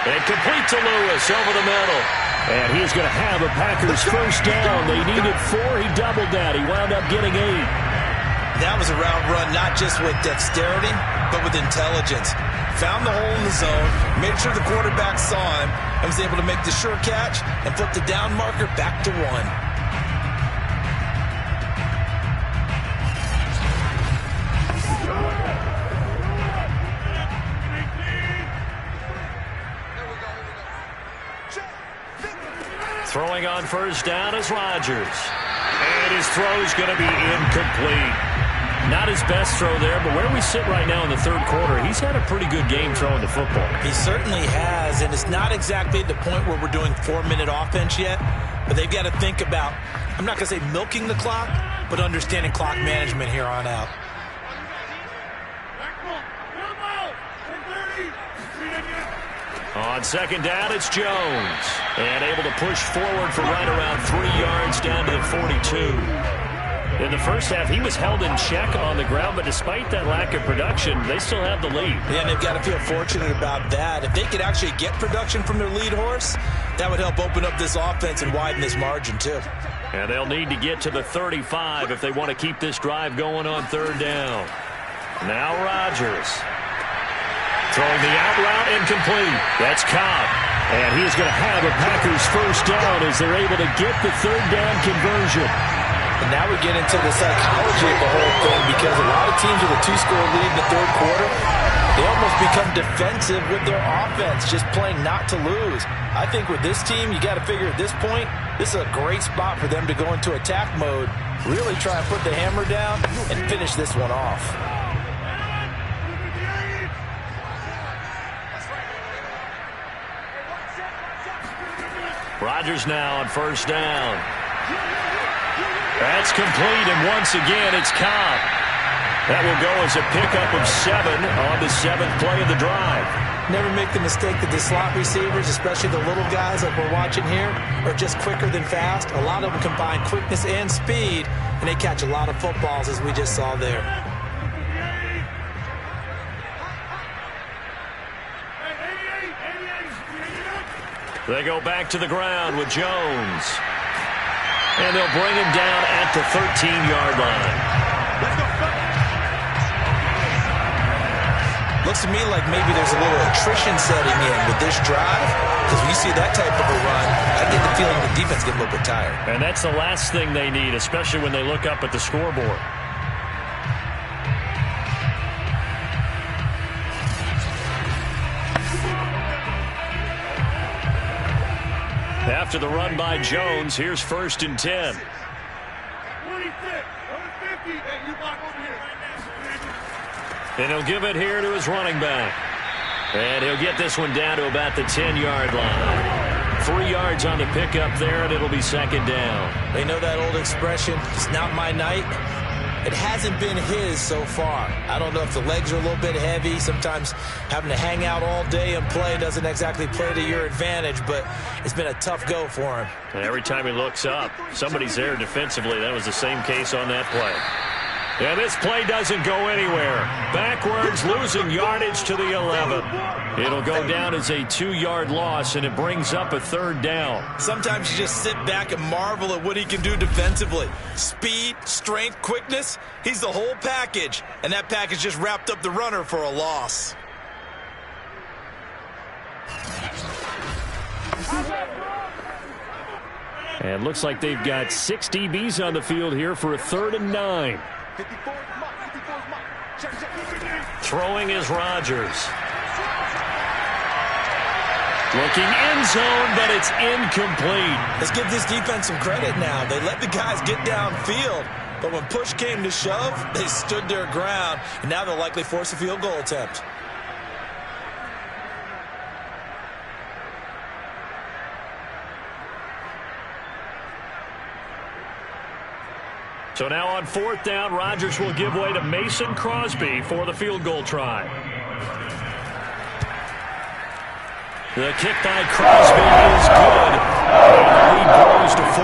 And complete to Lewis over the middle. And he's going to have a Packers first down. They needed 4. He doubled that. He wound up getting 8. That was a route run not just with dexterity, but with intelligence. Found the hole in the zone, made sure the quarterback saw him, and was able to make the sure catch and flip the down marker back to 1. Throwing on 1st down is Rodgers. And his throw's going to be incomplete. Not his best throw there, but where we sit right now in the 3rd quarter, he's had a pretty good game throwing the football. He certainly has, and it's not exactly at the point where we're doing 4-minute offense yet, but they've got to think about, I'm not going to say milking the clock, but understanding clock management here on out. On second down, it's Jones. And able to push forward for right around 3 yards down to the 42. In the first half, he was held in check on the ground, but despite that lack of production, they still have the lead. Yeah, and they've got to feel fortunate about that. If they could actually get production from their lead horse, that would help open up this offense and widen this margin, too. And they'll need to get to the 35 if they want to keep this drive going on third down. Now Rodgers. Throwing the out route incomplete. That's Cobb. And he's going to have a Packers first down as they're able to get the third down conversion. And now we get into the psychology of the whole thing, because a lot of teams with a 2-score lead in the third quarter, they almost become defensive with their offense, just playing not to lose. I think with this team, you got to figure at this point, this is a great spot for them to go into attack mode, really try and put the hammer down and finish this one off. Rodgers now on first down. That's complete, and once again, it's Cobb. That will go as a pickup of 7 on the 7th play of the drive. Never make the mistake that the slot receivers, especially the little guys like we're watching here, are just quicker than fast. A lot of them combine quickness and speed, and they catch a lot of footballs, as we just saw there. They go back to the ground with Jones. And they'll bring him down at the 13-yard line. Looks to me like maybe there's a little attrition setting in with this drive, because when you see that type of a run, I get the feeling the defense get a little bit tired. And that's the last thing they need, especially when they look up at the scoreboard. After the run by Jones, here's 1st and 10. And he'll give it here to his running back. And he'll get this one down to about the 10-yard line. 3 yards on the pickup there, and it'll be second down. They know that old expression, it's not my night. It hasn't been his so far. I don't know if the legs are a little bit heavy. Sometimes having to hang out all day and play doesn't exactly play to your advantage, but it's been a tough go for him. And every time he looks up, somebody's there defensively. That was the same case on that play. And this play doesn't go anywhere. Backwards, losing yardage to the 11. It'll go down as a 2-yard loss, and it brings up a third down. Sometimes you just sit back and marvel at what he can do defensively. Speed, strength, quickness, he's the whole package. And that package just wrapped up the runner for a loss. And looks like they've got 6 DBs on the field here for a 3rd and 9. Throwing is Rodgers. Looking end zone, but it's incomplete. Let's give this defense some credit now. They let the guys get downfield, but when push came to shove, they stood their ground, and now they'll likely force a field goal attempt. So now on 4th down, Rodgers will give way to Mason Crosby for the field goal try. The kick by Crosby is good. And the lead grows to 14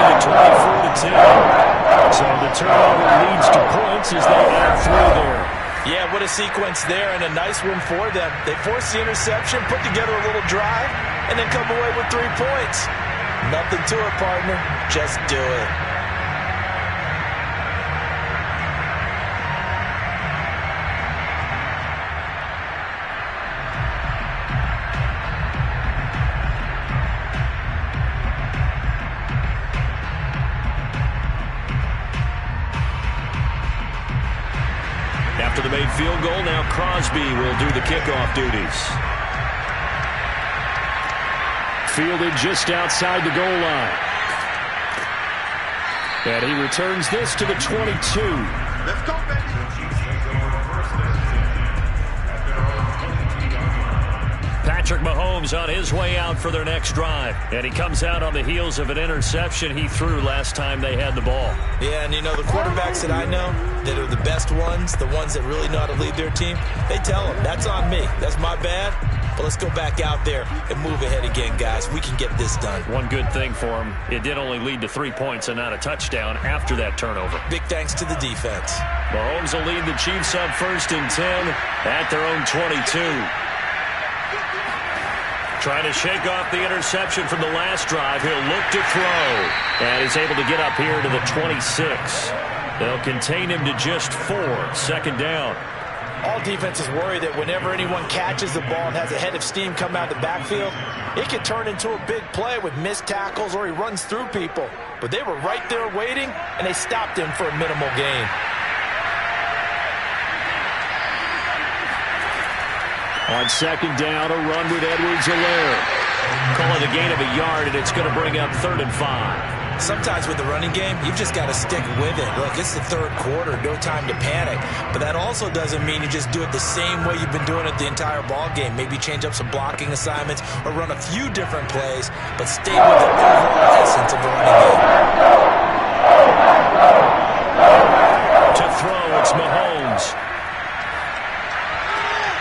to 24-10. So the turnover leads to points as they add 3 there. Yeah, what a sequence there, and a nice one for them. They force the interception, put together a little drive, and then come away with 3 points. Nothing to it, partner. Just do it. After the made field goal, now Crosby will do the kickoff duties. Fielded just outside the goal line. And he returns this to the 22. Let's go, baby. Patrick Mahomes on his way out for their next drive. And he comes out on the heels of an interception he threw last time they had the ball. Yeah, and you know, the quarterbacks that I know that are the best ones, the ones that really know how to lead their team, they tell them, that's on me. That's my bad. But let's go back out there and move ahead again, guys. We can get this done. One good thing for him, it did only lead to 3 points and not a touchdown after that turnover. Big thanks to the defense. Mahomes will lead the Chiefs up 1st and 10 at their own 22. Trying to shake off the interception from the last drive. He'll look to throw. And he's able to get up here to the 26. They'll contain him to just 4. 2nd down. All defenses worry that whenever anyone catches the ball and has a head of steam come out of the backfield, it can turn into a big play with missed tackles or he runs through people. But they were right there waiting, and they stopped him for a minimal gain. On 2nd down, a run with Edwards-Helaire. Call it a gain of a yard, and it's going to bring up 3rd and 5. Sometimes with the running game, you've just got to stick with it. Look, it's the 3rd quarter, no time to panic. But that also doesn't mean you just do it the same way you've been doing it the entire ball game. Maybe change up some blocking assignments or run a few different plays, but stay with the overall essence of the running game. To throw, it's Mahomes.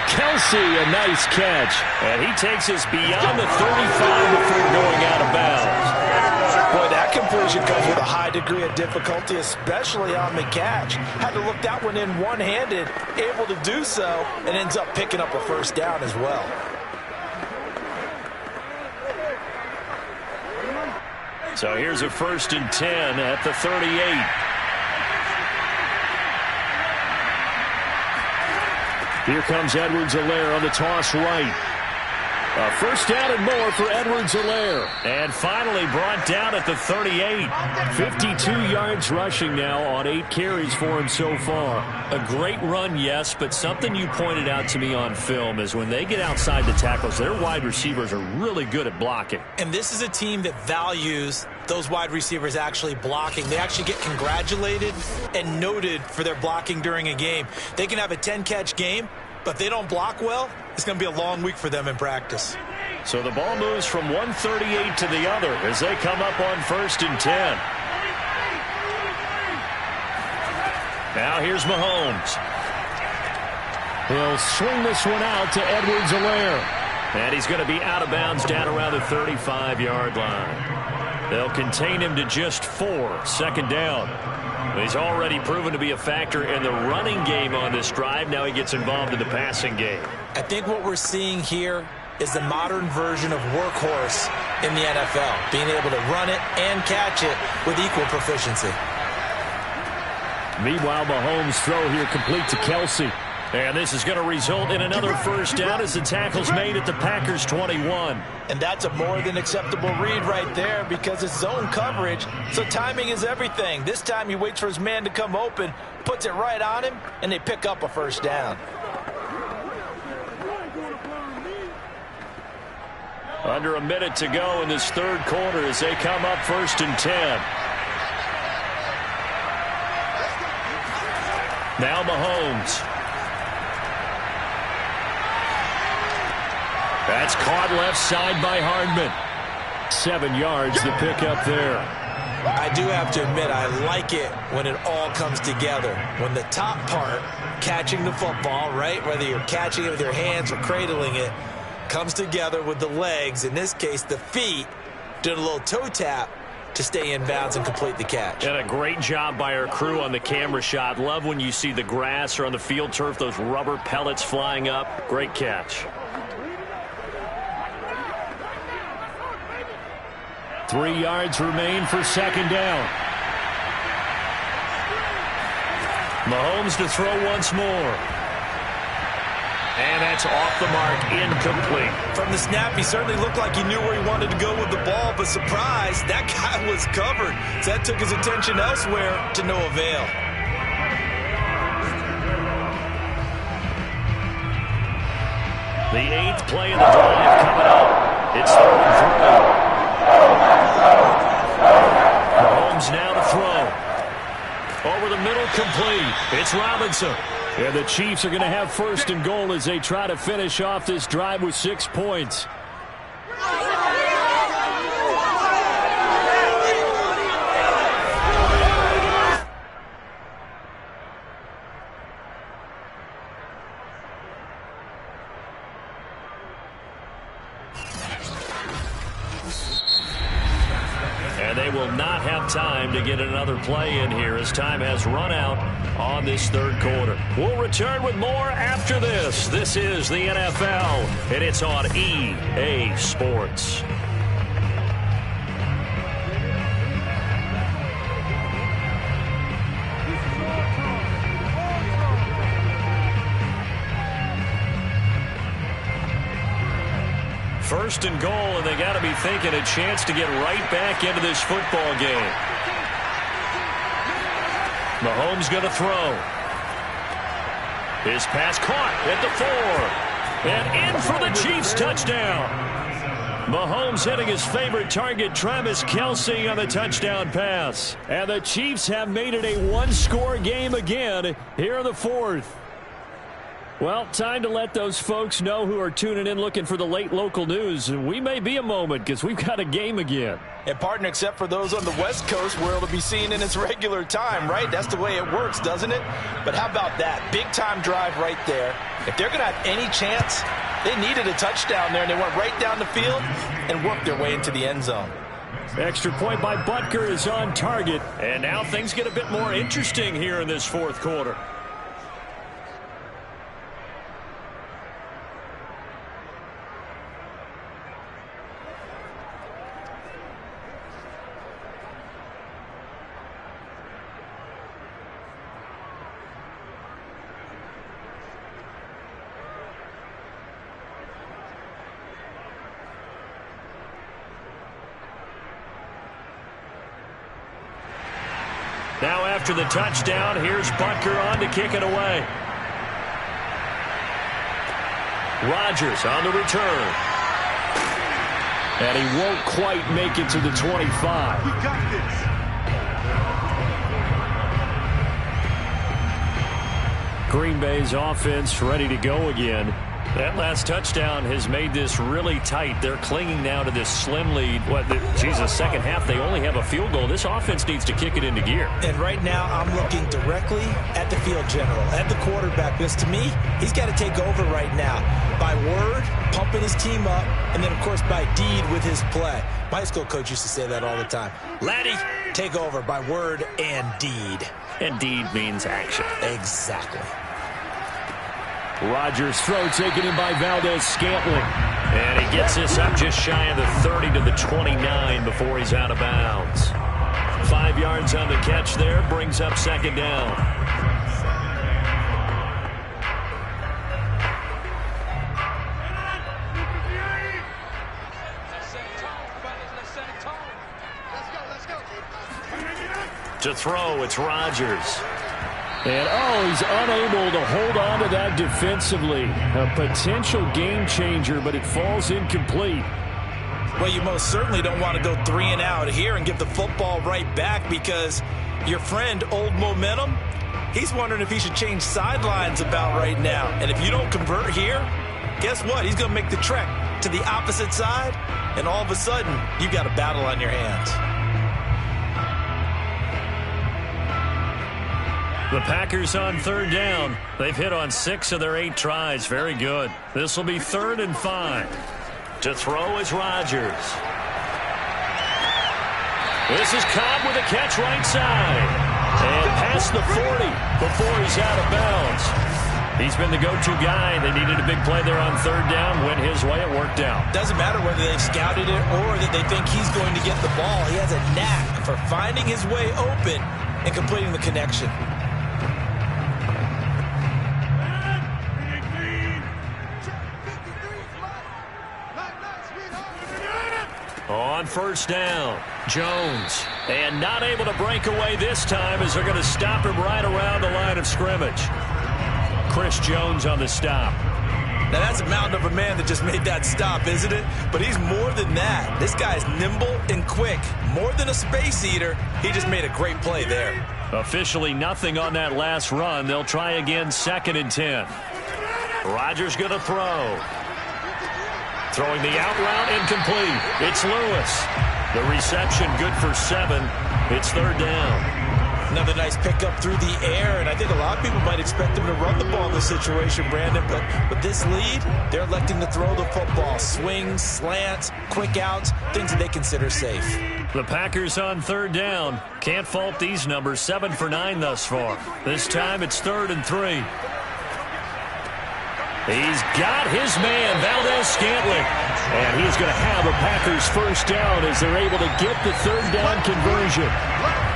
Kelsey, a nice catch. And he takes us beyond the 35 before going out of bounds. Boy, that completion comes with a high degree of difficulty, especially on the catch. Had to look that one in one-handed, able to do so, and ends up picking up a 1st down as well. So here's a 1st and 10 at the 38. Here comes Edwards-Helaire on the toss right. A 1st down and more for Edwards-Helaire. And finally brought down at the 38. 52 yards rushing now on 8 carries for him so far. A great run, yes, but something you pointed out to me on film is when they get outside the tackles, their wide receivers are really good at blocking. And this is a team that values those wide receivers actually blocking. They actually get congratulated and noted for their blocking during a game. They can have a 10-catch game, but if they don't block well, it's going to be a long week for them in practice. So the ball moves from 138 to the other as they come up on 1st and 10. Now here's Mahomes. He'll swing this one out to Edwards-Helaire. And he's going to be out of bounds down around the 35-yard line. They'll contain him to just 4. 2nd down. He's already proven to be a factor in the running game on this drive. Now he gets involved in the passing game. I think what we're seeing here is the modern version of workhorse in the NFL, being able to run it and catch it with equal proficiency. Meanwhile, Mahomes' throw here complete to Kelsey. And this is going to result in another 1st down as the tackle's made at the Packers' 21. And that's a more than acceptable read right there because it's zone coverage, so timing is everything. This time he waits for his man to come open, puts it right on him, and they pick up a 1st down. Under a minute to go in this 3rd quarter as they come up 1st and 10. Now Mahomes. That's caught left side by Hardman. 7 yards the pick up there. I do have to admit, I like it when it all comes together. When the top part, catching the football, right, whether you're catching it with your hands or cradling it, comes together with the legs, in this case the feet, doing a little toe tap to stay in bounds and complete the catch. And a great job by our crew on the camera shot. Love when you see the grass or on the field turf, those rubber pellets flying up. Great catch. 3 yards remain for 2nd down. Mahomes to throw once more. And that's off the mark, incomplete. From the snap, he certainly looked like he knew where he wanted to go with the ball, but surprise, that guy was covered. So that took his attention elsewhere to no avail. The 8th play of the drive coming up. It's 3rd and 3. Mahomes now to throw. Over the middle, complete. It's Robinson. And the Chiefs are going to have 1st and goal as they try to finish off this drive with 6 points. time to get another play in here as time has run out on this third quarter. We'll return with more after this. This is the NFL, and it's on EA Sports. First and goal, and they got to be thinking a chance to get right back into this football game. Mahomes going to throw. His pass caught at the 4. And in for the Chiefs touchdown. Mahomes hitting his favorite target, Travis Kelce, on the touchdown pass. And the Chiefs have made it a one-score game again here in the fourth. Well, time to let those folks know who are tuning in looking for the late local news. We may be a moment because we've got a game again. And partner, except for those on the West Coast, where it'll be seen in its regular time, right? That's the way it works, doesn't it? But how about that? Big-time drive right there. If they're going to have any chance, they needed a touchdown there, and they went right down the field and worked their way into the end zone. Extra point by Butker is on target. And now things get a bit more interesting here in this fourth quarter. Now after the touchdown, here's Butker on to kick it away. Rodgers on the return. And he won't quite make it to the 25. We got this. Green Bay's offense ready to go again. That last touchdown has made this really tight. They're clinging now to this slim lead. Second half, they only have a field goal. This offense needs to kick it into gear. And right now, I'm looking directly at the field general, at the quarterback, because to me, he's got to take over right now. By word, pumping his team up, and then, of course, by deed with his play. My high school coach used to say that all the time. Laddie, take over by word and deed. And deed means action. Exactly. Rodgers' throw taken in by Valdez-Scantling. And he gets this up just shy of the 30 to the 29 before he's out of bounds. 5 yards on the catch there, brings up second down. To throw, it's Rodgers. And, he's unable to hold on to that defensively. A potential game changer, but it falls incomplete. Well, you most certainly don't want to go 3 and out here and give the football right back, because your friend, Old Momentum, he's wondering if he should change sidelines about right now. And if you don't convert here, guess what? He's going to make the trek to the opposite side, and all of a sudden, you've got a battle on your hands. The Packers on third down. They've hit on 6 of their 8 tries. Very good. This will be 3rd and 5. To throw is Rodgers. This is Cobb with a catch right side. And past the 40 before he's out of bounds. He's been the go-to guy. They needed a big play there on third down. Went his way. It worked out. Doesn't matter whether they've scouted it or that they think he's going to get the ball. He has a knack for finding his way open and completing the connection. On first down, Jones. And not able to break away this time, as they're going to stop him right around the line of scrimmage. Chris Jones on the stop. Now that's a mountain of a man that just made that stop, isn't it? But he's more than that. This guy's nimble and quick. More than a space eater, he just made a great play there. Officially nothing on that last run. They'll try again, 2nd and 10. Rodgers going to throw. Throwing the out route, incomplete. It's Lewis. The reception good for 7. It's third down. Another nice pickup through the air, and I think a lot of people might expect them to run the ball in this situation, Brandon, but with this lead, they're electing to throw the football. Swings, slants, quick outs, things that they consider safe. The Packers on third down. Can't fault these numbers, 7 for 9 thus far. This time it's 3rd and 3. He's got his man, Valdez-Scantling. And he's going to have a Packers first down as they're able to get the third down conversion.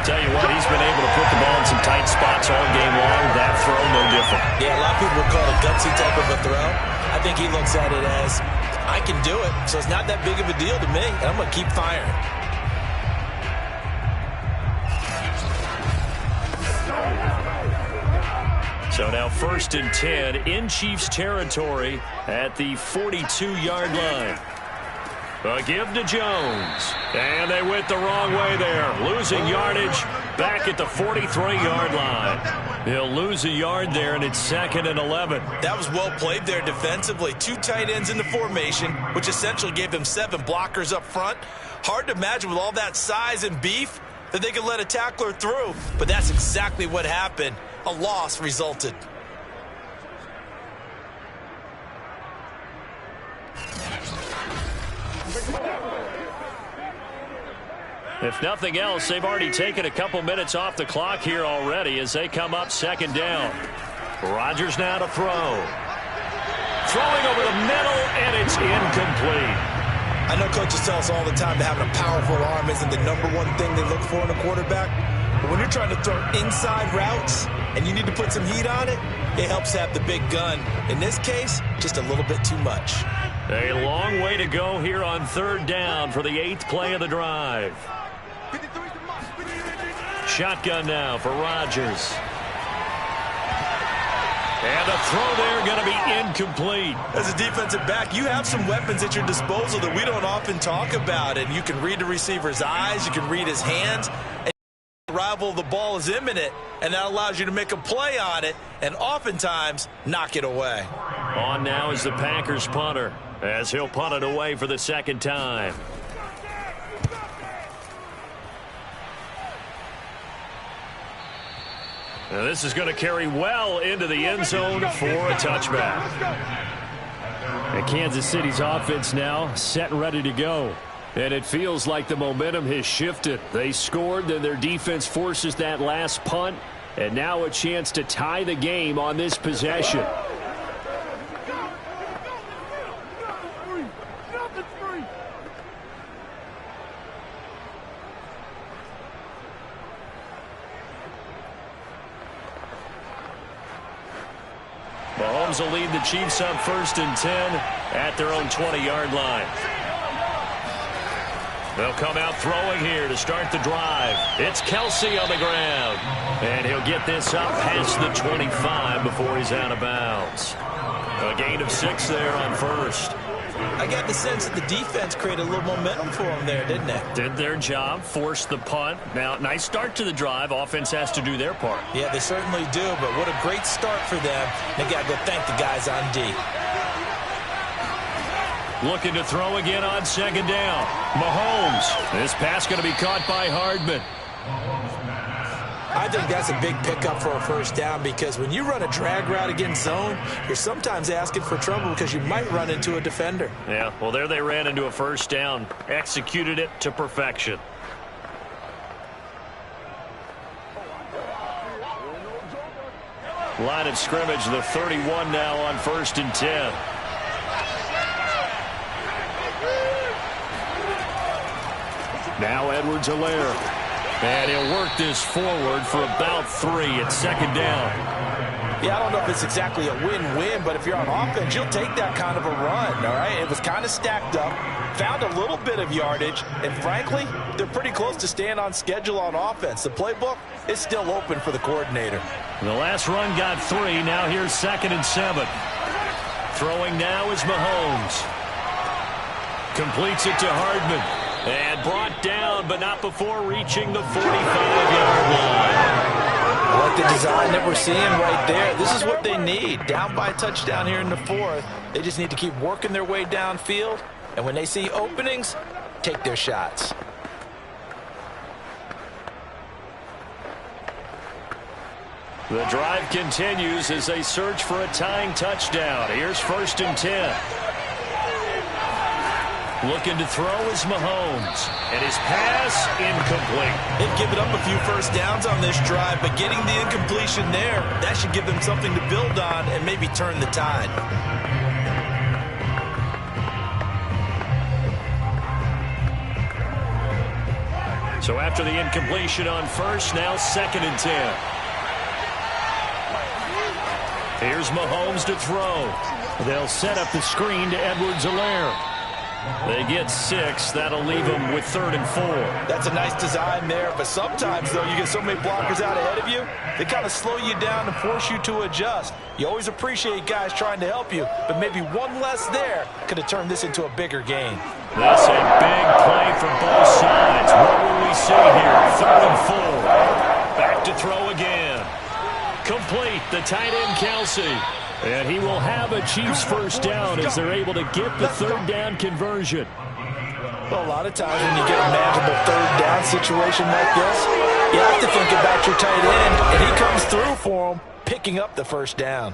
Tell you what, he's been able to put the ball in some tight spots all game long. That throw, no different. Yeah, a lot of people would call it a gutsy type of a throw. I think he looks at it as, I can do it, so it's not that big of a deal to me, and I'm going to keep firing. So now 1st and 10 in Chiefs territory at the 42-yard line. A give to Jones. And they went the wrong way there. Losing yardage back at the 43-yard line. He'll lose a yard there, and it's 2nd and 11. That was well played there defensively. 2 tight ends in the formation, which essentially gave them 7 blockers up front. Hard to imagine with all that size and beef that they could let a tackler through. But that's exactly what happened. A loss resulted. If nothing else, they've already taken a couple minutes off the clock here already as they come up 2nd down. Rodgers now to throw. Throwing over the middle, and it's incomplete. I know coaches tell us all the time that having a powerful arm isn't the #1 thing they look for in a quarterback. But when you're trying to throw inside routes and you need to put some heat on it, it helps have the big gun. In this case, just a little bit too much. A long way to go here on 3rd down for the 8th play of the drive. Shotgun now for Rodgers. And the throw there going to be incomplete. As a defensive back, you have some weapons at your disposal that we don't often talk about. And you can read the receiver's eyes, you can read his hands, and the arrival of the ball is imminent, and that allows you to make a play on it and oftentimes knock it away. On now is the Packers punter as he'll punt it away for the 2nd time. Now this is going to carry well into the end zone for a touchback. And Kansas City's offense now set and ready to go. And it feels like the momentum has shifted. They scored, then their defense forces that last punt. And now a chance to tie the game on this possession. Mahomes will lead the Chiefs up 1st and 10 at their own 20-yard line. They'll come out throwing here to start the drive. It's Kelsey on the ground. And he'll get this up past the 25 before he's out of bounds. A gain of 6 there on 1st. I got the sense that the defense created a little momentum for them there, didn't they? Did their job, forced the punt. Now, nice start to the drive. Offense has to do their part. Yeah, they certainly do, but what a great start for them. They got to go thank the guys on D. Looking to throw again on 2nd down. Mahomes. This pass going to be caught by Hardman. I think that's a big pickup for a 1st down because when you run a drag route against zone, you're sometimes asking for trouble because you might run into a defender. Yeah, well, there they ran into a 1st down. Executed it to perfection. Line of scrimmage, the 31 now on 1st and 10. Now Edwards-Helaire. And he'll work this forward for about 3 at 2nd down. Yeah, I don't know if it's exactly a win-win, but if you're on offense, you'll take that kind of a run, all right? It was kind of stacked up, found a little bit of yardage, and frankly, they're pretty close to staying on schedule on offense. The playbook is still open for the coordinator. The last run got 3. Now here's 2nd and 7. Throwing now is Mahomes. Completes it to Hardman. And brought down, but not before reaching the 45-yard line. I like the design that we're seeing right there. This is what they need. Down by a touchdown here in the 4th. They just need to keep working their way downfield. And when they see openings, take their shots. The drive continues as they search for a tying touchdown. Here's 1st and 10. Looking to throw is Mahomes. And his pass incomplete. They've given up a few first downs on this drive, but getting the incompletion there, that should give them something to build on and maybe turn the tide. So after the incompletion on 1st, now 2nd and 10. Here's Mahomes to throw. They'll set up the screen to Edwards-Helaire. They get 6. That'll leave them with 3rd and 4. That's a nice design there, but sometimes, though, you get so many blockers out ahead of you, they kind of slow you down and force you to adjust. You always appreciate guys trying to help you, but maybe one less there could have turned this into a bigger game. That's a big play for both sides. What will we see here? 3rd and 4. Back to throw again. Complete, the tight end Kelsey. And he will have a Chiefs first down as they're able to get the 3rd down conversion. Well, a lot of times when you get a manageable 3rd down situation like this, you have to think about your tight end, and he comes through for him, picking up the 1st down.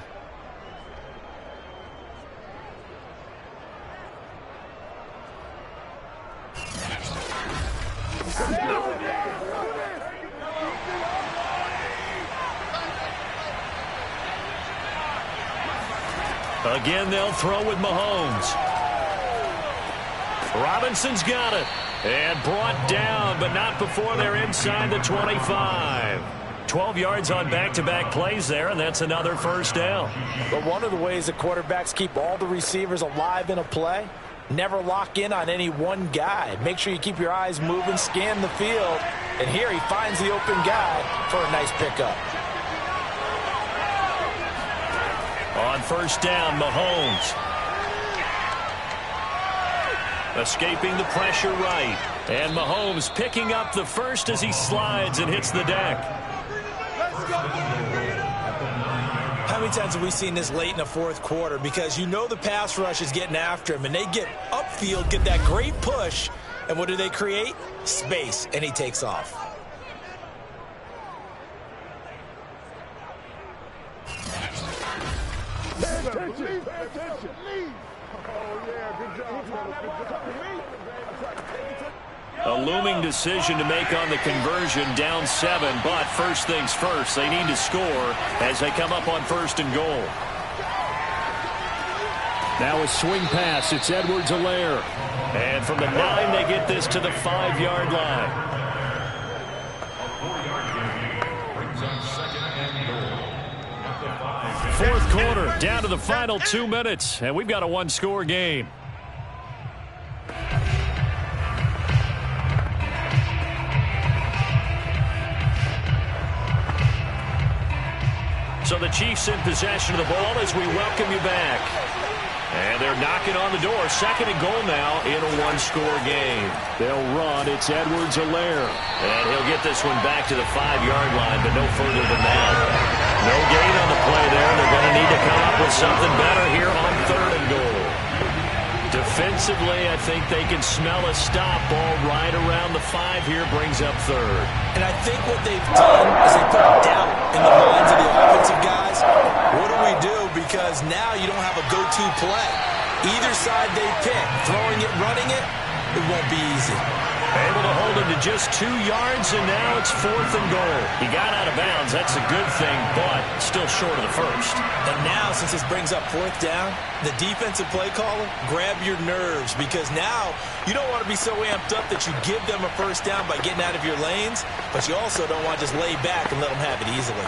Again, they'll throw with Mahomes. Robinson's got it. And brought down, but not before they're inside the 25. 12 yards on back-to-back plays there, and that's another 1st down. But one of the ways the quarterbacks keep all the receivers alive in a play, never lock in on any one guy. Make sure you keep your eyes moving, scan the field, and here he finds the open guy for a nice pickup. On 1st down, Mahomes. Escaping the pressure right. And Mahomes picking up the 1st as he slides and hits the deck. How many times have we seen this late in the 4th quarter? Because you know the pass rush is getting after him, and they get upfield, get that great push, and what do they create? Space, and he takes off. A looming decision to make on the conversion, down 7, but first things first, they need to score as they come up on 1st and goal. Now a swing pass, it's Edwards-Helaire. And from the 9, they get this to the 5-yard line. Fourth quarter, down to the final 2 minutes, and we've got a 1-score game. So the Chiefs in possession of the ball as we welcome you back. And they're knocking on the door. 2nd and goal now in a 1-score game. They'll run. It's Edwards-Helaire. And he'll get this one back to the 5-yard line, but no further than that. No gain on the play there. They're going to need to come up with something better here on 3rd and goal. Defensively, I think they can smell a stop. Ball right around the 5 here, brings up 3rd. And I think what they've done is they put doubt in the minds of the offensive guys. What do we do? Because now you don't have a go-to play. Either side they pick, throwing it, running it, it won't be easy. Able to hold him to just 2 yards, and now it's 4th and goal. He got out of bounds. That's a good thing, but still short of the 1st. And now, since this brings up 4th down, the defensive play caller, grab your nerves, because now you don't want to be so amped up that you give them a 1st down by getting out of your lanes, but you also don't want to just lay back and let them have it easily.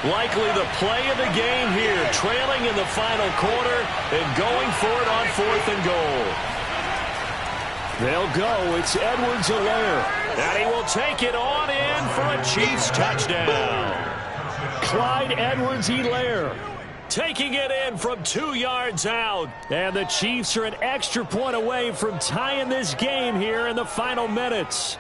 Likely the play of the game here, trailing in the final quarter and going for it on 4th and goal. They'll go. It's Edwards-Helaire. And he will take it on in for a Chiefs touchdown. Clyde Edwards-Helaire taking it in from 2 yards out. And the Chiefs are an extra point away from tying this game here in the final minutes.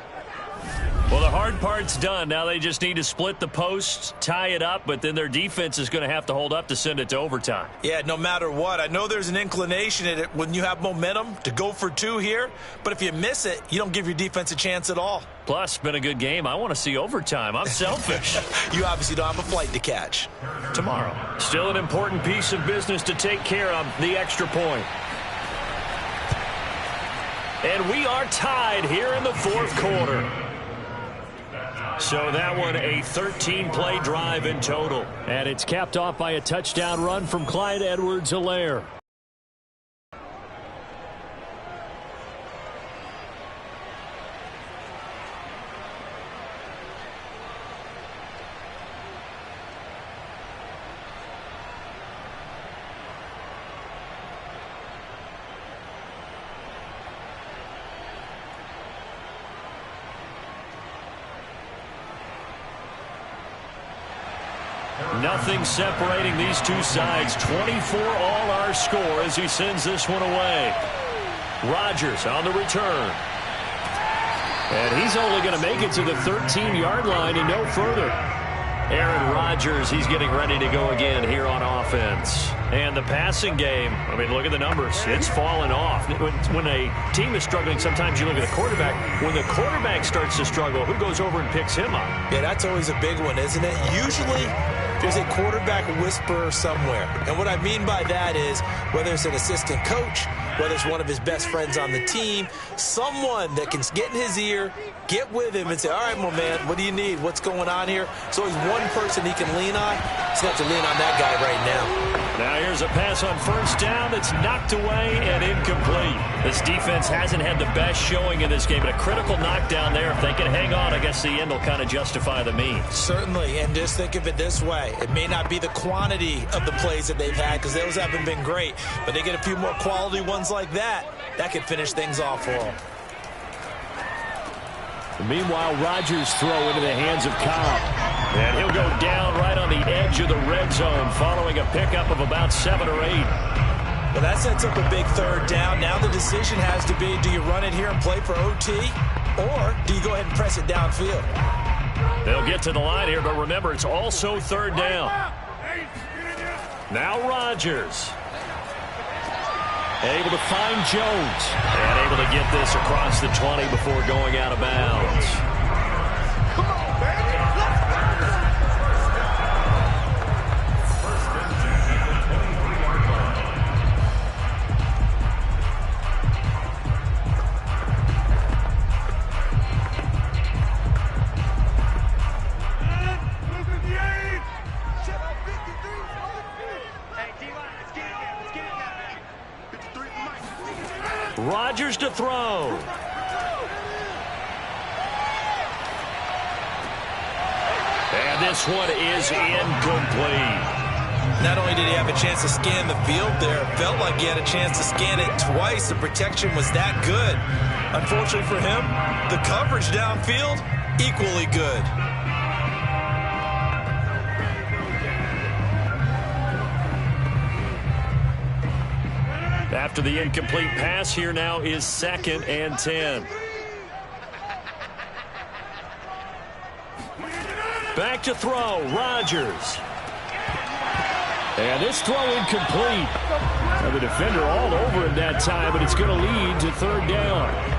Well, the hard part's done. Now they just need to split the posts, tie it up, but then their defense is going to have to hold up to send it to overtime. Yeah, no matter what. I know there's an inclination in it when you have momentum to go for two here, but if you miss it, you don't give your defense a chance at all. Plus, it's been a good game. I want to see overtime. I'm selfish. You obviously don't have a flight to catch. Tomorrow. Still an important piece of business to take care of, the extra point. And we are tied here in the fourth quarter. So that one a 13-play drive in total. And it's capped off by a touchdown run from Clyde Edwards-Helaire. Nothing separating these two sides. 24 all our score as he sends this one away. Rodgers on the return. And he's only going to make it to the 13-yard line and no further. Aaron Rodgers, he's getting ready to go again here on offense. And the passing game, I mean, look at the numbers. It's fallen off. When a team is struggling, sometimes you look at the quarterback. When the quarterback starts to struggle, who goes over and picks him up? Yeah, that's always a big one, isn't it? Usually there's a quarterback whisperer somewhere. And what I mean by that is whether it's an assistant coach, whether it's one of his best friends on the team, someone that can get in his ear, get with him and say, all right, my man, what do you need? What's going on here? So he's one person he can lean on. He's going to have to lean on that guy right now. Now here's a pass on first down that's knocked away and incomplete. This defense hasn't had the best showing in this game, but a critical knockdown there. If they can hang on, I guess the end will kind of justify the means. Certainly, and just think of it this way. It may not be the quantity of the plays that they've had because those haven't been great, but they get a few more quality ones like that. That could finish things off for them. Meanwhile, Rodgers throw into the hands of Cobb. And he'll go down right on the edge of the red zone following a pickup of about 7 or 8. Well, that sets up a big third down. Now the decision has to be, do you run it here and play for OT, or do you go ahead and press it downfield? They'll get to the line here, but remember, it's also third down. Now Rodgers. Able to find Jones. And able to get this across the 20 before going out of bounds. Rodgers to throw. And this one is incomplete. Not only did he have a chance to scan the field there, it felt like he had a chance to scan it twice. The protection was that good. Unfortunately for him, the coverage downfield, equally good. After the incomplete pass, here now is 2nd and 10. Back to throw, Rodgers. And this throw incomplete. Now the defender all over it that time, but it's going to lead to third down.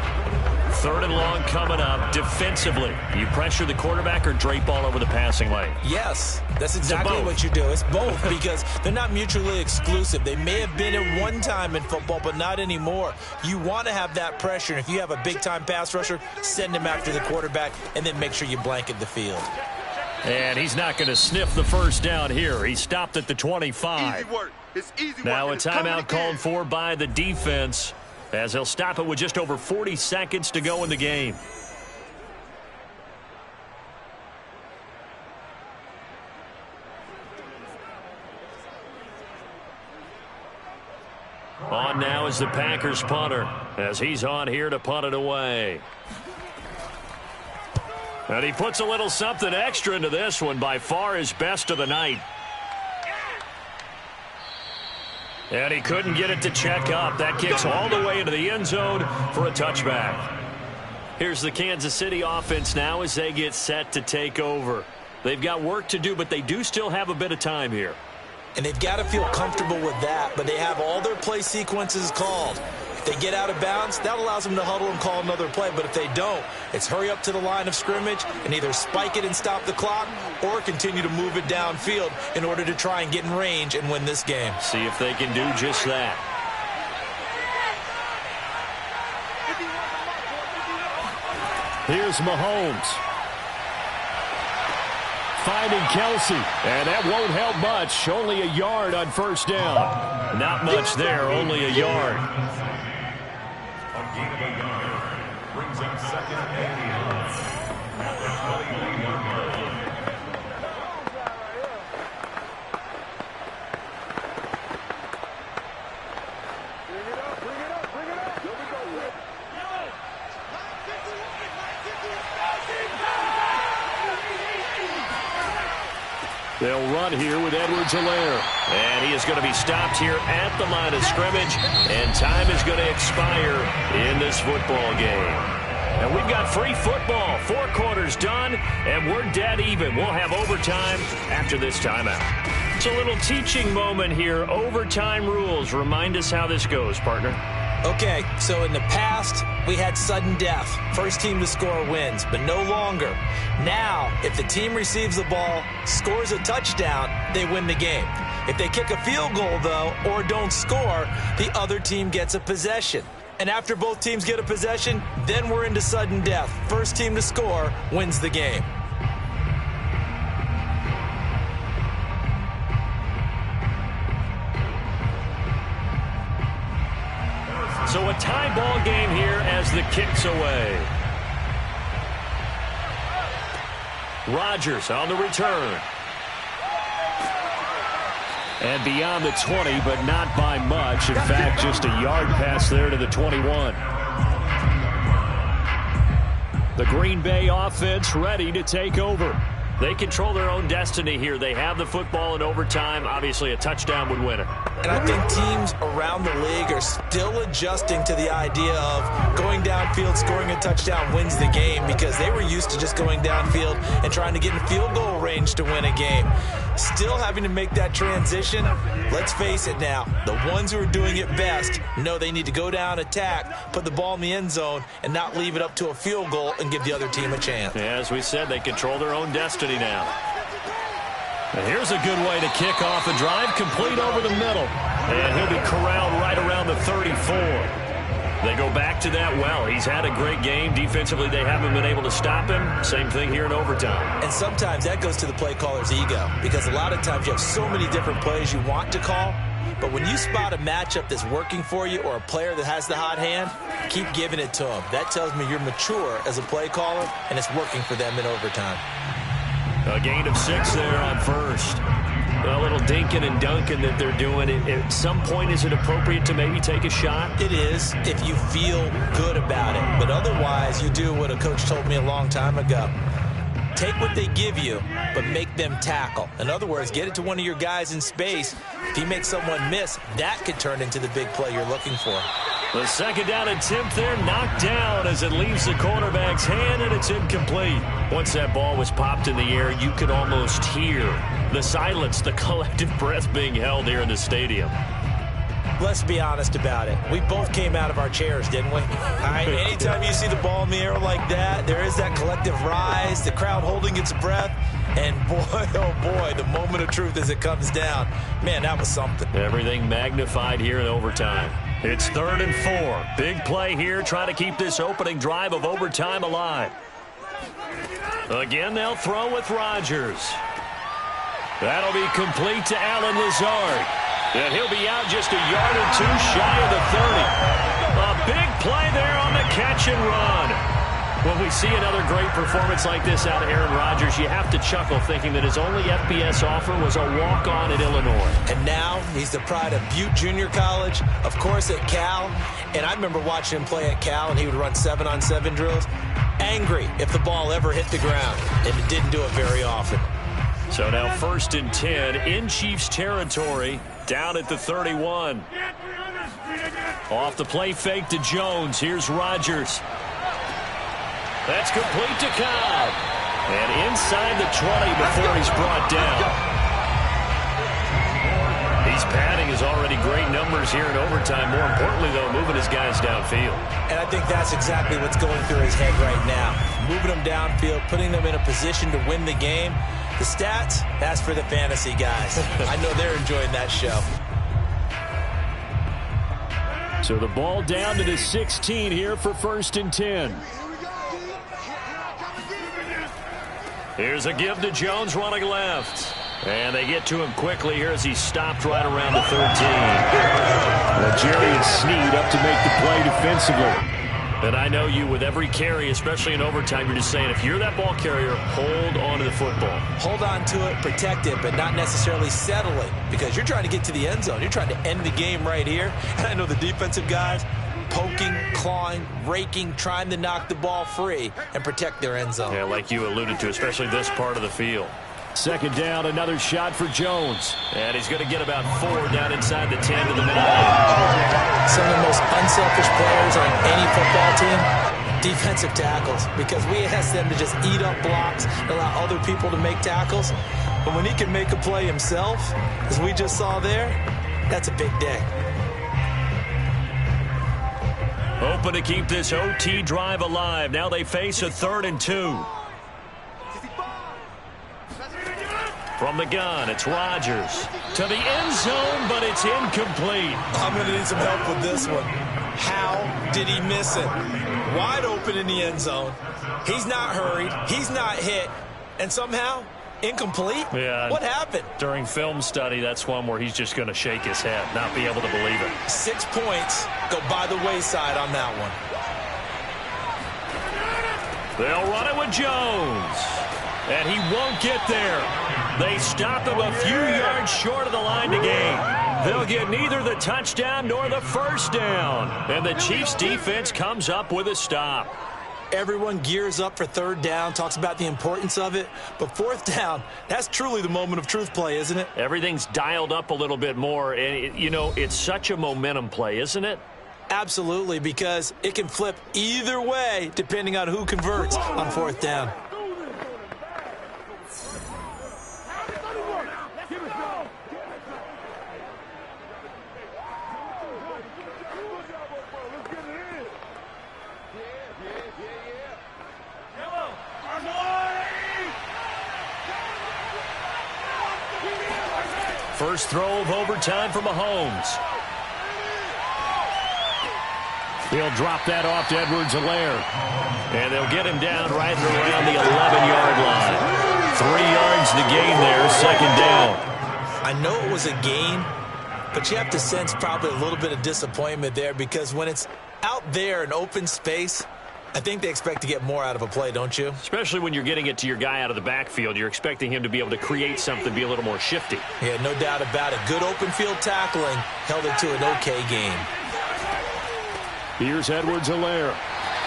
3rd and long coming up. Defensively, you pressure the quarterback or drape all over the passing lane? Yes, that's exactly what you do. It's both because they're not mutually exclusive. They may have been at one time in football, but not anymore. You want to have that pressure. And if you have a big-time pass rusher, send him after the quarterback and then make sure you blanket the field. And he's not going to sniff the first down here. He stopped at the 25. Easy work. It's easy work. Now a timeout called for by the defense, as he'll stop it with just over 40 seconds to go in the game. On now is the Packers punter, as he's on here to punt it away. And he puts a little something extra into this one, by far his best of the night. And he couldn't get it to check up. That kicks all the way into the end zone for a touchback. Here's the Kansas City offense now as they get set to take over. They've got work to do, but they do still have a bit of time here. And they've got to feel comfortable with that, but they have all their play sequences called. If they get out of bounds, that allows them to huddle and call another play. But if they don't, it's hurry up to the line of scrimmage and either spike it and stop the clock or continue to move it downfield in order to try and get in range and win this game. See if they can do just that. Here's Mahomes. Finding Kelsey, and that won't help much. Only a yard on first down. Not much there, only a yard. A gain of a yard brings up second and 8 at the 21-yard line. They'll run here with Edwards-Helaire. And he is going to be stopped here at the line of scrimmage. And time is going to expire in this football game. And we've got free football. 4 quarters done, and we're dead even. We'll have overtime after this timeout. It's a little teaching moment here. Overtime rules. Remind us how this goes, partner. Okay, so in the past, we had sudden death. First team to score wins, but no longer. Now, if the team receives the ball, scores a touchdown, they win the game. If they kick a field goal, though, or don't score, the other team gets a possession. And after both teams get a possession, then we're into sudden death. First team to score wins the game. So a tie ball game here as the kick's away. Rodgers on the return. And beyond the 20, but not by much. In fact, just a yard pass there to the 21. The Green Bay offense ready to take over. They control their own destiny here. They have the football in overtime. Obviously, a touchdown would win it. And I think teams around the league are still adjusting to the idea of going downfield, scoring a touchdown wins the game, because they were used to just going downfield and trying to get in field goal range to win a game. Still having to make that transition. Let's face it now, the ones who are doing it best know they need to go down, attack, put the ball in the end zone, and not leave it up to a field goal and give the other team a chance. As we said, they control their own destiny now. And here's a good way to kick off a drive, complete over the middle. And he'll be corralled right around the 34. They go back to that well. He's had a great game. Defensively, they haven't been able to stop him. Same thing here in overtime. And sometimes that goes to the play caller's ego, because a lot of times you have so many different plays you want to call. But when you spot a matchup that's working for you or a player that has the hot hand, keep giving it to them. That tells me you're mature as a play caller, and it's working for them in overtime. A gain of 6 there on first. A little dinking and dunking that they're doing. At some point, is it appropriate to maybe take a shot? It is, if you feel good about it. But otherwise, you do what a coach told me a long time ago. Take what they give you, but make them tackle. In other words, get it to one of your guys in space. If he makes someone miss, that could turn into the big play you're looking for. The second down attempt there knocked down as it leaves the cornerback's hand, and it's incomplete. Once that ball was popped in the air, you could almost hear the silence, the collective breath being held here in the stadium. Let's be honest about it. We both came out of our chairs, didn't we? Anytime you see the ball in the air like that, there is that collective rise, the crowd holding its breath, and boy, oh boy, the moment of truth as it comes down. Man, that was something. Everything magnified here in overtime. It's 3rd and 4. Big play here, trying to keep this opening drive of overtime alive. Again, they'll throw with Rodgers. That'll be complete to Allen Lazard. And he'll be out just a yard or 2 shy of the 30. A big play there on the catch and run. When we see another great performance like this out of Aaron Rodgers, you have to chuckle thinking that his only FBS offer was a walk-on at Illinois. And now he's the pride of Butte Junior College, of course at Cal. And I remember watching him play at Cal, and he would run 7-on-7 drills. Angry if the ball ever hit the ground, and it didn't do it very often. So now 1st and 10 in Chiefs territory, down at the 31. Off the play fake to Jones. Here's Rodgers. That's complete to Cobb. And inside the 20 before he's brought down. He's padding his already great numbers here in overtime. More importantly, though, moving his guys downfield. And I think that's exactly what's going through his head right now. Moving them downfield, putting them in a position to win the game. The stats, that's for the fantasy guys. I know they're enjoying that show. So the ball down to the 16 here for 1st and 10. Here's a give to Jones running left. And they get to him quickly here as he's stopped right around the 13. Well, Jerry and Snead up to make the play defensively. And I know you, with every carry, especially in overtime, you're just saying, if you're that ball carrier, hold on to the football. Hold on to it, protect it, but not necessarily settle it, because you're trying to get to the end zone. You're trying to end the game right here. And I know the defensive guys poking, clawing, raking, trying to knock the ball free and protect their end zone. Yeah, like you alluded to, especially this part of the field. 2nd down, another shot for Jones. And he's going to get about 4 down inside the 10 to the midline. Some of the most unselfish players on any football team, defensive tackles, because we ask them to just eat up blocks and allow other people to make tackles. But when he can make a play himself, as we just saw there, that's a big day. Hoping to keep this OT drive alive. Now they face a 3rd and 2. From the gun, it's Rodgers to the end zone, but it's incomplete. I'm going to need some help with this one. How did he miss it? Wide open in the end zone. He's not hurried. He's not hit. And somehow, incomplete? Yeah. What happened? During film study, that's one where he's just going to shake his head, not be able to believe it. 6 points go by the wayside on that one. They'll run it with Jones. And he won't get there. They stop him a few yards short of the line to gain. They'll get neither the touchdown nor the 1st down. And the Chiefs' defense comes up with a stop. Everyone gears up for 3rd down, talks about the importance of it. But 4th down, that's truly the moment of truth play, isn't it? Everything's dialed up a little bit more. And, it's such a momentum play, isn't it? Absolutely, because it can flip either way depending on who converts on 4th down. First throw of overtime for Mahomes. He'll drop that off to Edwards-Helaire. And they'll get him down right around the 11-yard line. 3 yards the gain there, 2nd down. I know it was a gain, but you have to sense probably a little bit of disappointment there, because when it's out there in open space, I think they expect to get more out of a play, don't you? Especially when you're getting it to your guy out of the backfield. You're expecting him to be able to create something, be a little more shifty. Yeah, no doubt about it. Good open field tackling held it to an okay game. Here's Edwards-Helaire.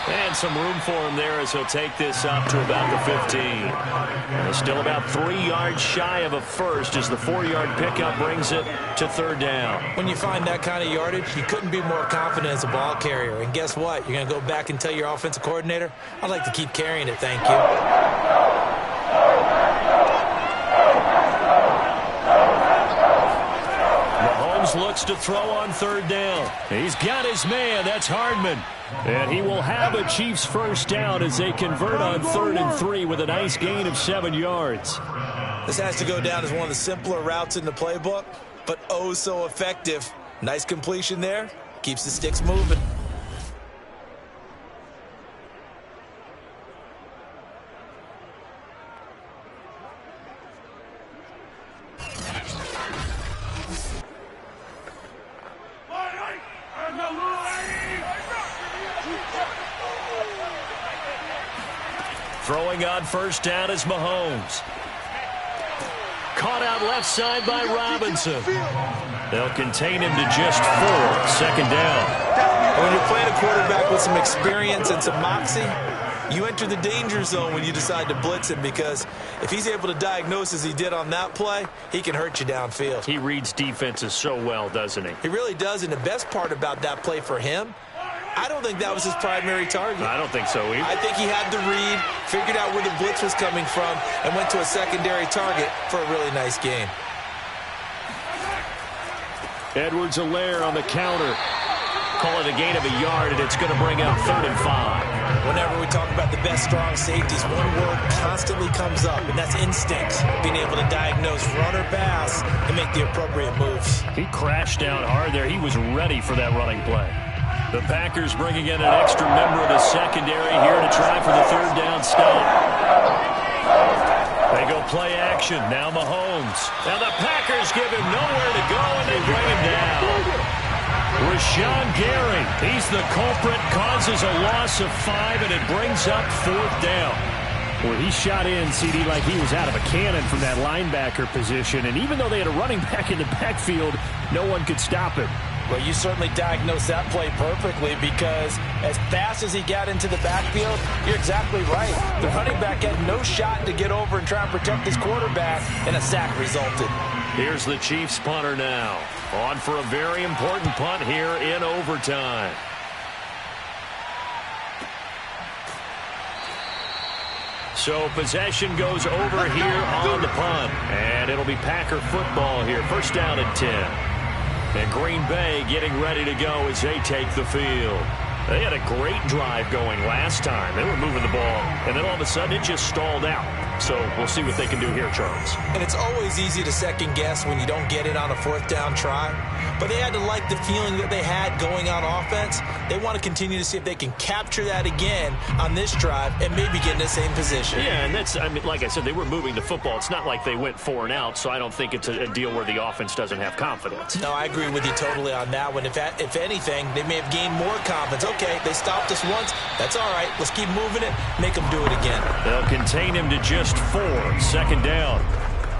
And some room for him there as he'll take this up to about the 15. And still about 3 yards shy of a first as the 4-yard pickup brings it to 3rd down. When you find that kind of yardage, you couldn't be more confident as a ball carrier. And guess what? You're going to go back and tell your offensive coordinator, I'd like to keep carrying it, thank you. Mahomes looks to throw on 3rd down. He's got his man. That's Hardman. And he will have a Chiefs 1st down as they convert on 3rd and 3 with a nice gain of 7 yards. This has to go down as one of the simpler routes in the playbook, but oh so effective. Nice completion there. Keeps the sticks moving. Throwing on 1st down is Mahomes. Caught out left side by Robinson. They'll contain him to just 4. 2nd down. When you're playing a quarterback with some experience and some moxie, you enter the danger zone when you decide to blitz him, because if he's able to diagnose as he did on that play, he can hurt you downfield. He reads defenses so well, doesn't he? He really does, and the best part about that play for him, I don't think that was his primary target. I don't think so either. I think he had the read, figured out where the blitz was coming from, and went to a secondary target for a really nice gain. Edwards-Helaire on the counter. Call it a gain of a yard, and it's going to bring up 3rd and 5. Whenever we talk about the best strong safeties, one word constantly comes up, and that's instinct. Being able to diagnose run or pass and make the appropriate moves. He crashed down hard there. He was ready for that running play. The Packers bringing in an extra member of the secondary here to try for the 3rd down stop. They go play action. Now Mahomes. Now the Packers give him nowhere to go, and they bring him down. Rashawn Gary, he's the culprit, causes a loss of 5, and it brings up 4th down. Well, he shot in, CD, like he was out of a cannon from that linebacker position, and even though they had a running back in the backfield, no one could stop him. Well, you certainly diagnosed that play perfectly, because as fast as he got into the backfield, you're exactly right. The running back had no shot to get over and try and protect his quarterback, and a sack resulted. Here's the Chiefs punter now. On for a very important punt here in overtime. So possession goes over here on the punt. And it'll be Packer football here. 1st down and 10. And Green Bay getting ready to go as they take the field. They had a great drive going last time. They were moving the ball, and then all of a sudden it just stalled out. So we'll see what they can do here, Charles. And it's always easy to second guess when you don't get it on a 4th down try. But they had to like the feeling that they had going on offense. They want to continue to see if they can capture that again on this drive and maybe get in the same position. Yeah, and that's, I mean, like I said, they were moving the football. It's not like they went 4 and out, so I don't think it's a deal where the offense doesn't have confidence. No, I agree with you totally on that one. If anything, they may have gained more confidence. Okay, they stopped us once. That's all right. Let's keep moving it. Make them do it again. They'll contain him to just 4. 2nd down.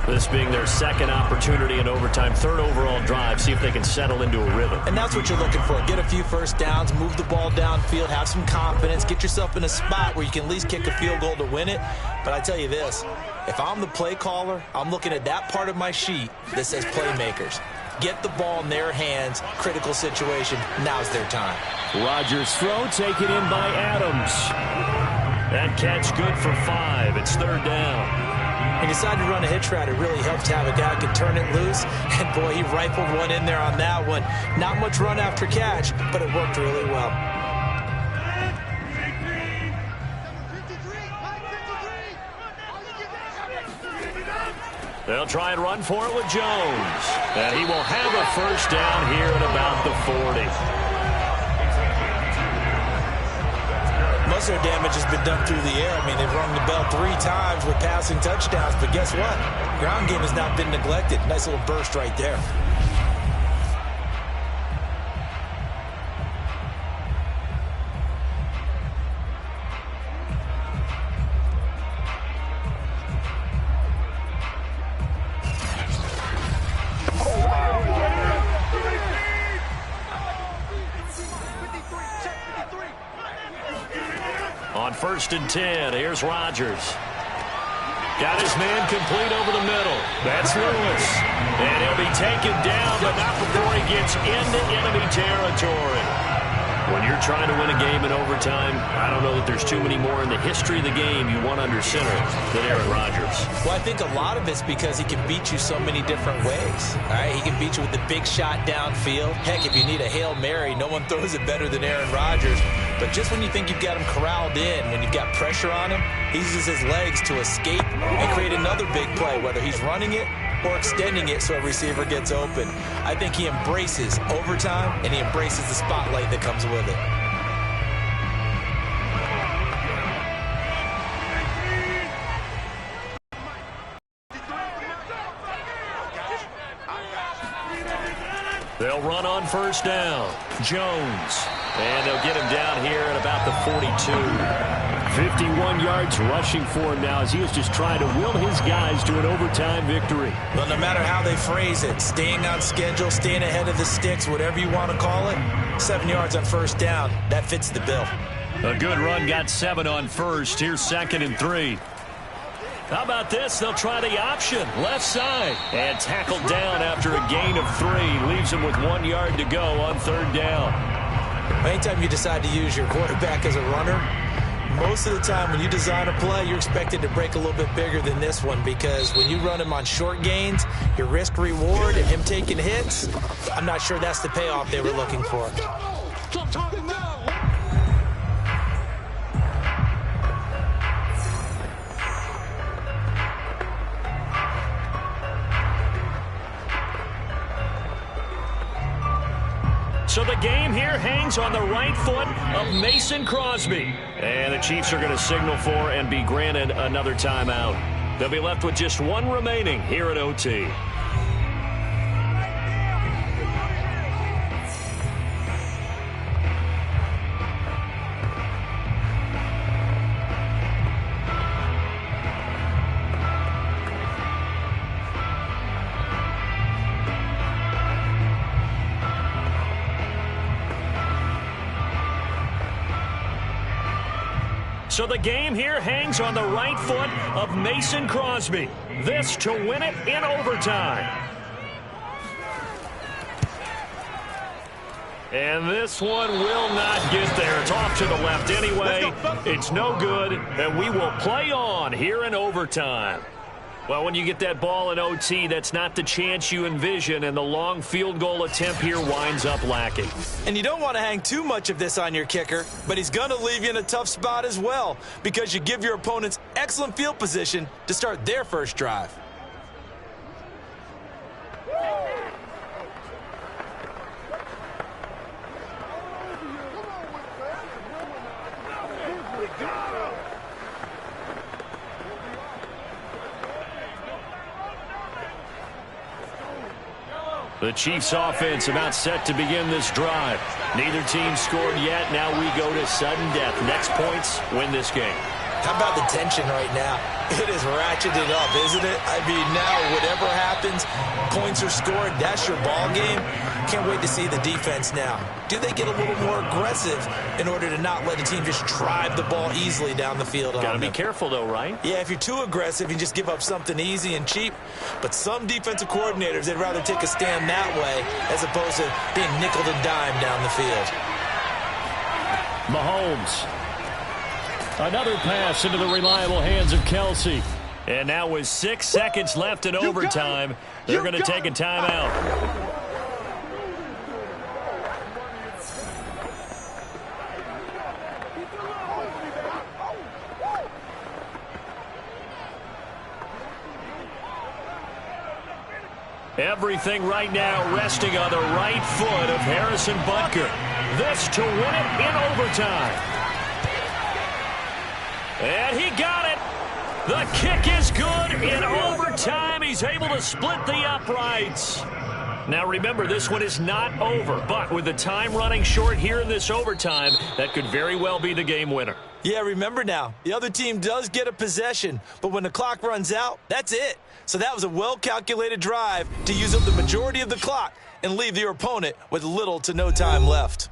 This being their 2nd opportunity in overtime. 3rd overall drive. See if they can settle into a rhythm. And that's what you're looking for. Get a few first downs, move the ball downfield, have some confidence, get yourself in a spot where you can at least kick a field goal to win it. But I tell you this, if I'm the play caller, I'm looking at that part of my sheet that says playmakers. Get the ball in their hands. Critical situation. Now's their time. Rodgers' throw taken in by Adams. That catch good for 5. It's 3rd down. He decided to run a hitch route. It really helped to have a guy who could turn it loose. And, boy, he rifled one in there on that one. Not much run after catch, but it worked really well. They'll try and run for it with Jones. And he will have a 1st down here at about the 40. Most of their damage has been done through the air. I mean, they've rung the bell 3 times with passing touchdowns, but guess what? Ground game has not been neglected. Nice little burst right there. On 1st and 10, here's Rodgers. Got his man complete over the middle. That's Lewis. And he'll be taken down, but not before he gets into enemy territory. When you're trying to win a game in overtime, I don't know that there's too many more in the history of the game you want under center than Aaron Rodgers. Well, I think a lot of it's because he can beat you so many different ways. All right, he can beat you with the big shot downfield. Heck, if you need a Hail Mary, no one throws it better than Aaron Rodgers. But just when you think you've got him corralled in, when you've got pressure on him, he uses his legs to escape and create another big play, whether he's running it or extending it so a receiver gets open. I think he embraces overtime, and he embraces the spotlight that comes with it. They'll run on 1st down. Jones. And they'll get him down here at about the 42. 51 yards rushing for him now as he was just trying to will his guys to an overtime victory. Well, no matter how they phrase it, staying on schedule, staying ahead of the sticks, whatever you want to call it, 7 yards on 1st down, that fits the bill. A good run, got 7 on 1st. Here's 2nd and 3. How about this? They'll try the option. Left side. And tackled down after a gain of 3. Leaves him with 1 yard to go on 3rd down. Anytime you decide to use your quarterback as a runner, most of the time when you design a play, you're expected to break a little bit bigger than this one, because when you run him on short gains, your risk-reward and him taking hits, I'm not sure that's the payoff they were looking for. So the game here hangs on the right foot of Mason Crosby. And the Chiefs are going to signal for and be granted another timeout. They'll be left with just one remaining here at OT. So the game here hangs on the right foot of Mason Crosby. This to win it in overtime. And this one will not get there. It's off to the left anyway. It's no good, and we will play on here in overtime. Well, when you get that ball in OT, that's not the chance you envision, and the long field goal attempt here winds up lacking. And you don't want to hang too much of this on your kicker, but he's going to leave you in a tough spot as well, because you give your opponents excellent field position to start their first drive. The Chiefs offense about set to begin this drive. Neither team scored yet. Now we go to sudden death. Next points win this game. How about the tension right now? It is ratcheted up, isn't it? I mean, now whatever happens, points are scored. That's your ball game. Can't wait to see the defense now. Do they get a little more aggressive in order to not let the team just drive the ball easily down the field? Got to be careful, though, right? Yeah, if you're too aggressive, you just give up something easy and cheap. But some defensive coordinators, they'd rather take a stand that way as opposed to being nickel and dime down the field. Mahomes. Another pass into the reliable hands of Kelsey. And now with 6 seconds left in overtime, they're going to take a timeout. Everything right now resting on the right foot of Harrison Butker. This to win it in overtime. And he got it. The kick is good in overtime. He's able to split the uprights. Now remember, this one is not over, but with the time running short here in this overtime, that could very well be the game winner. Yeah, remember now, the other team does get a possession, but when the clock runs out, that's it. So that was a well-calculated drive to use up the majority of the clock and leave your opponent with little to no time left.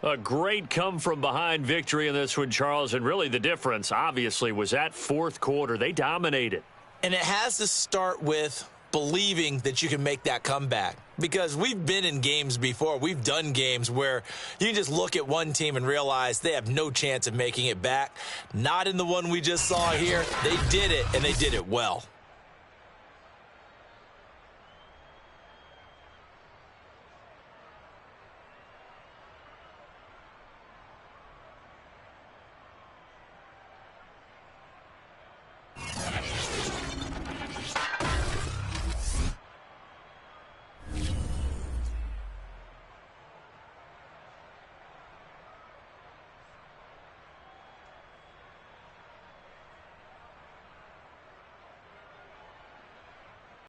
A great come-from-behind victory in this one, Charles, and really the difference, obviously, was that fourth quarter. They dominated. And it has to start with believing that you can make that comeback, because we've been in games before. We've done games where you can just look at one team and realize they have no chance of making it back. Not in the one we just saw here. They did it, and they did it well.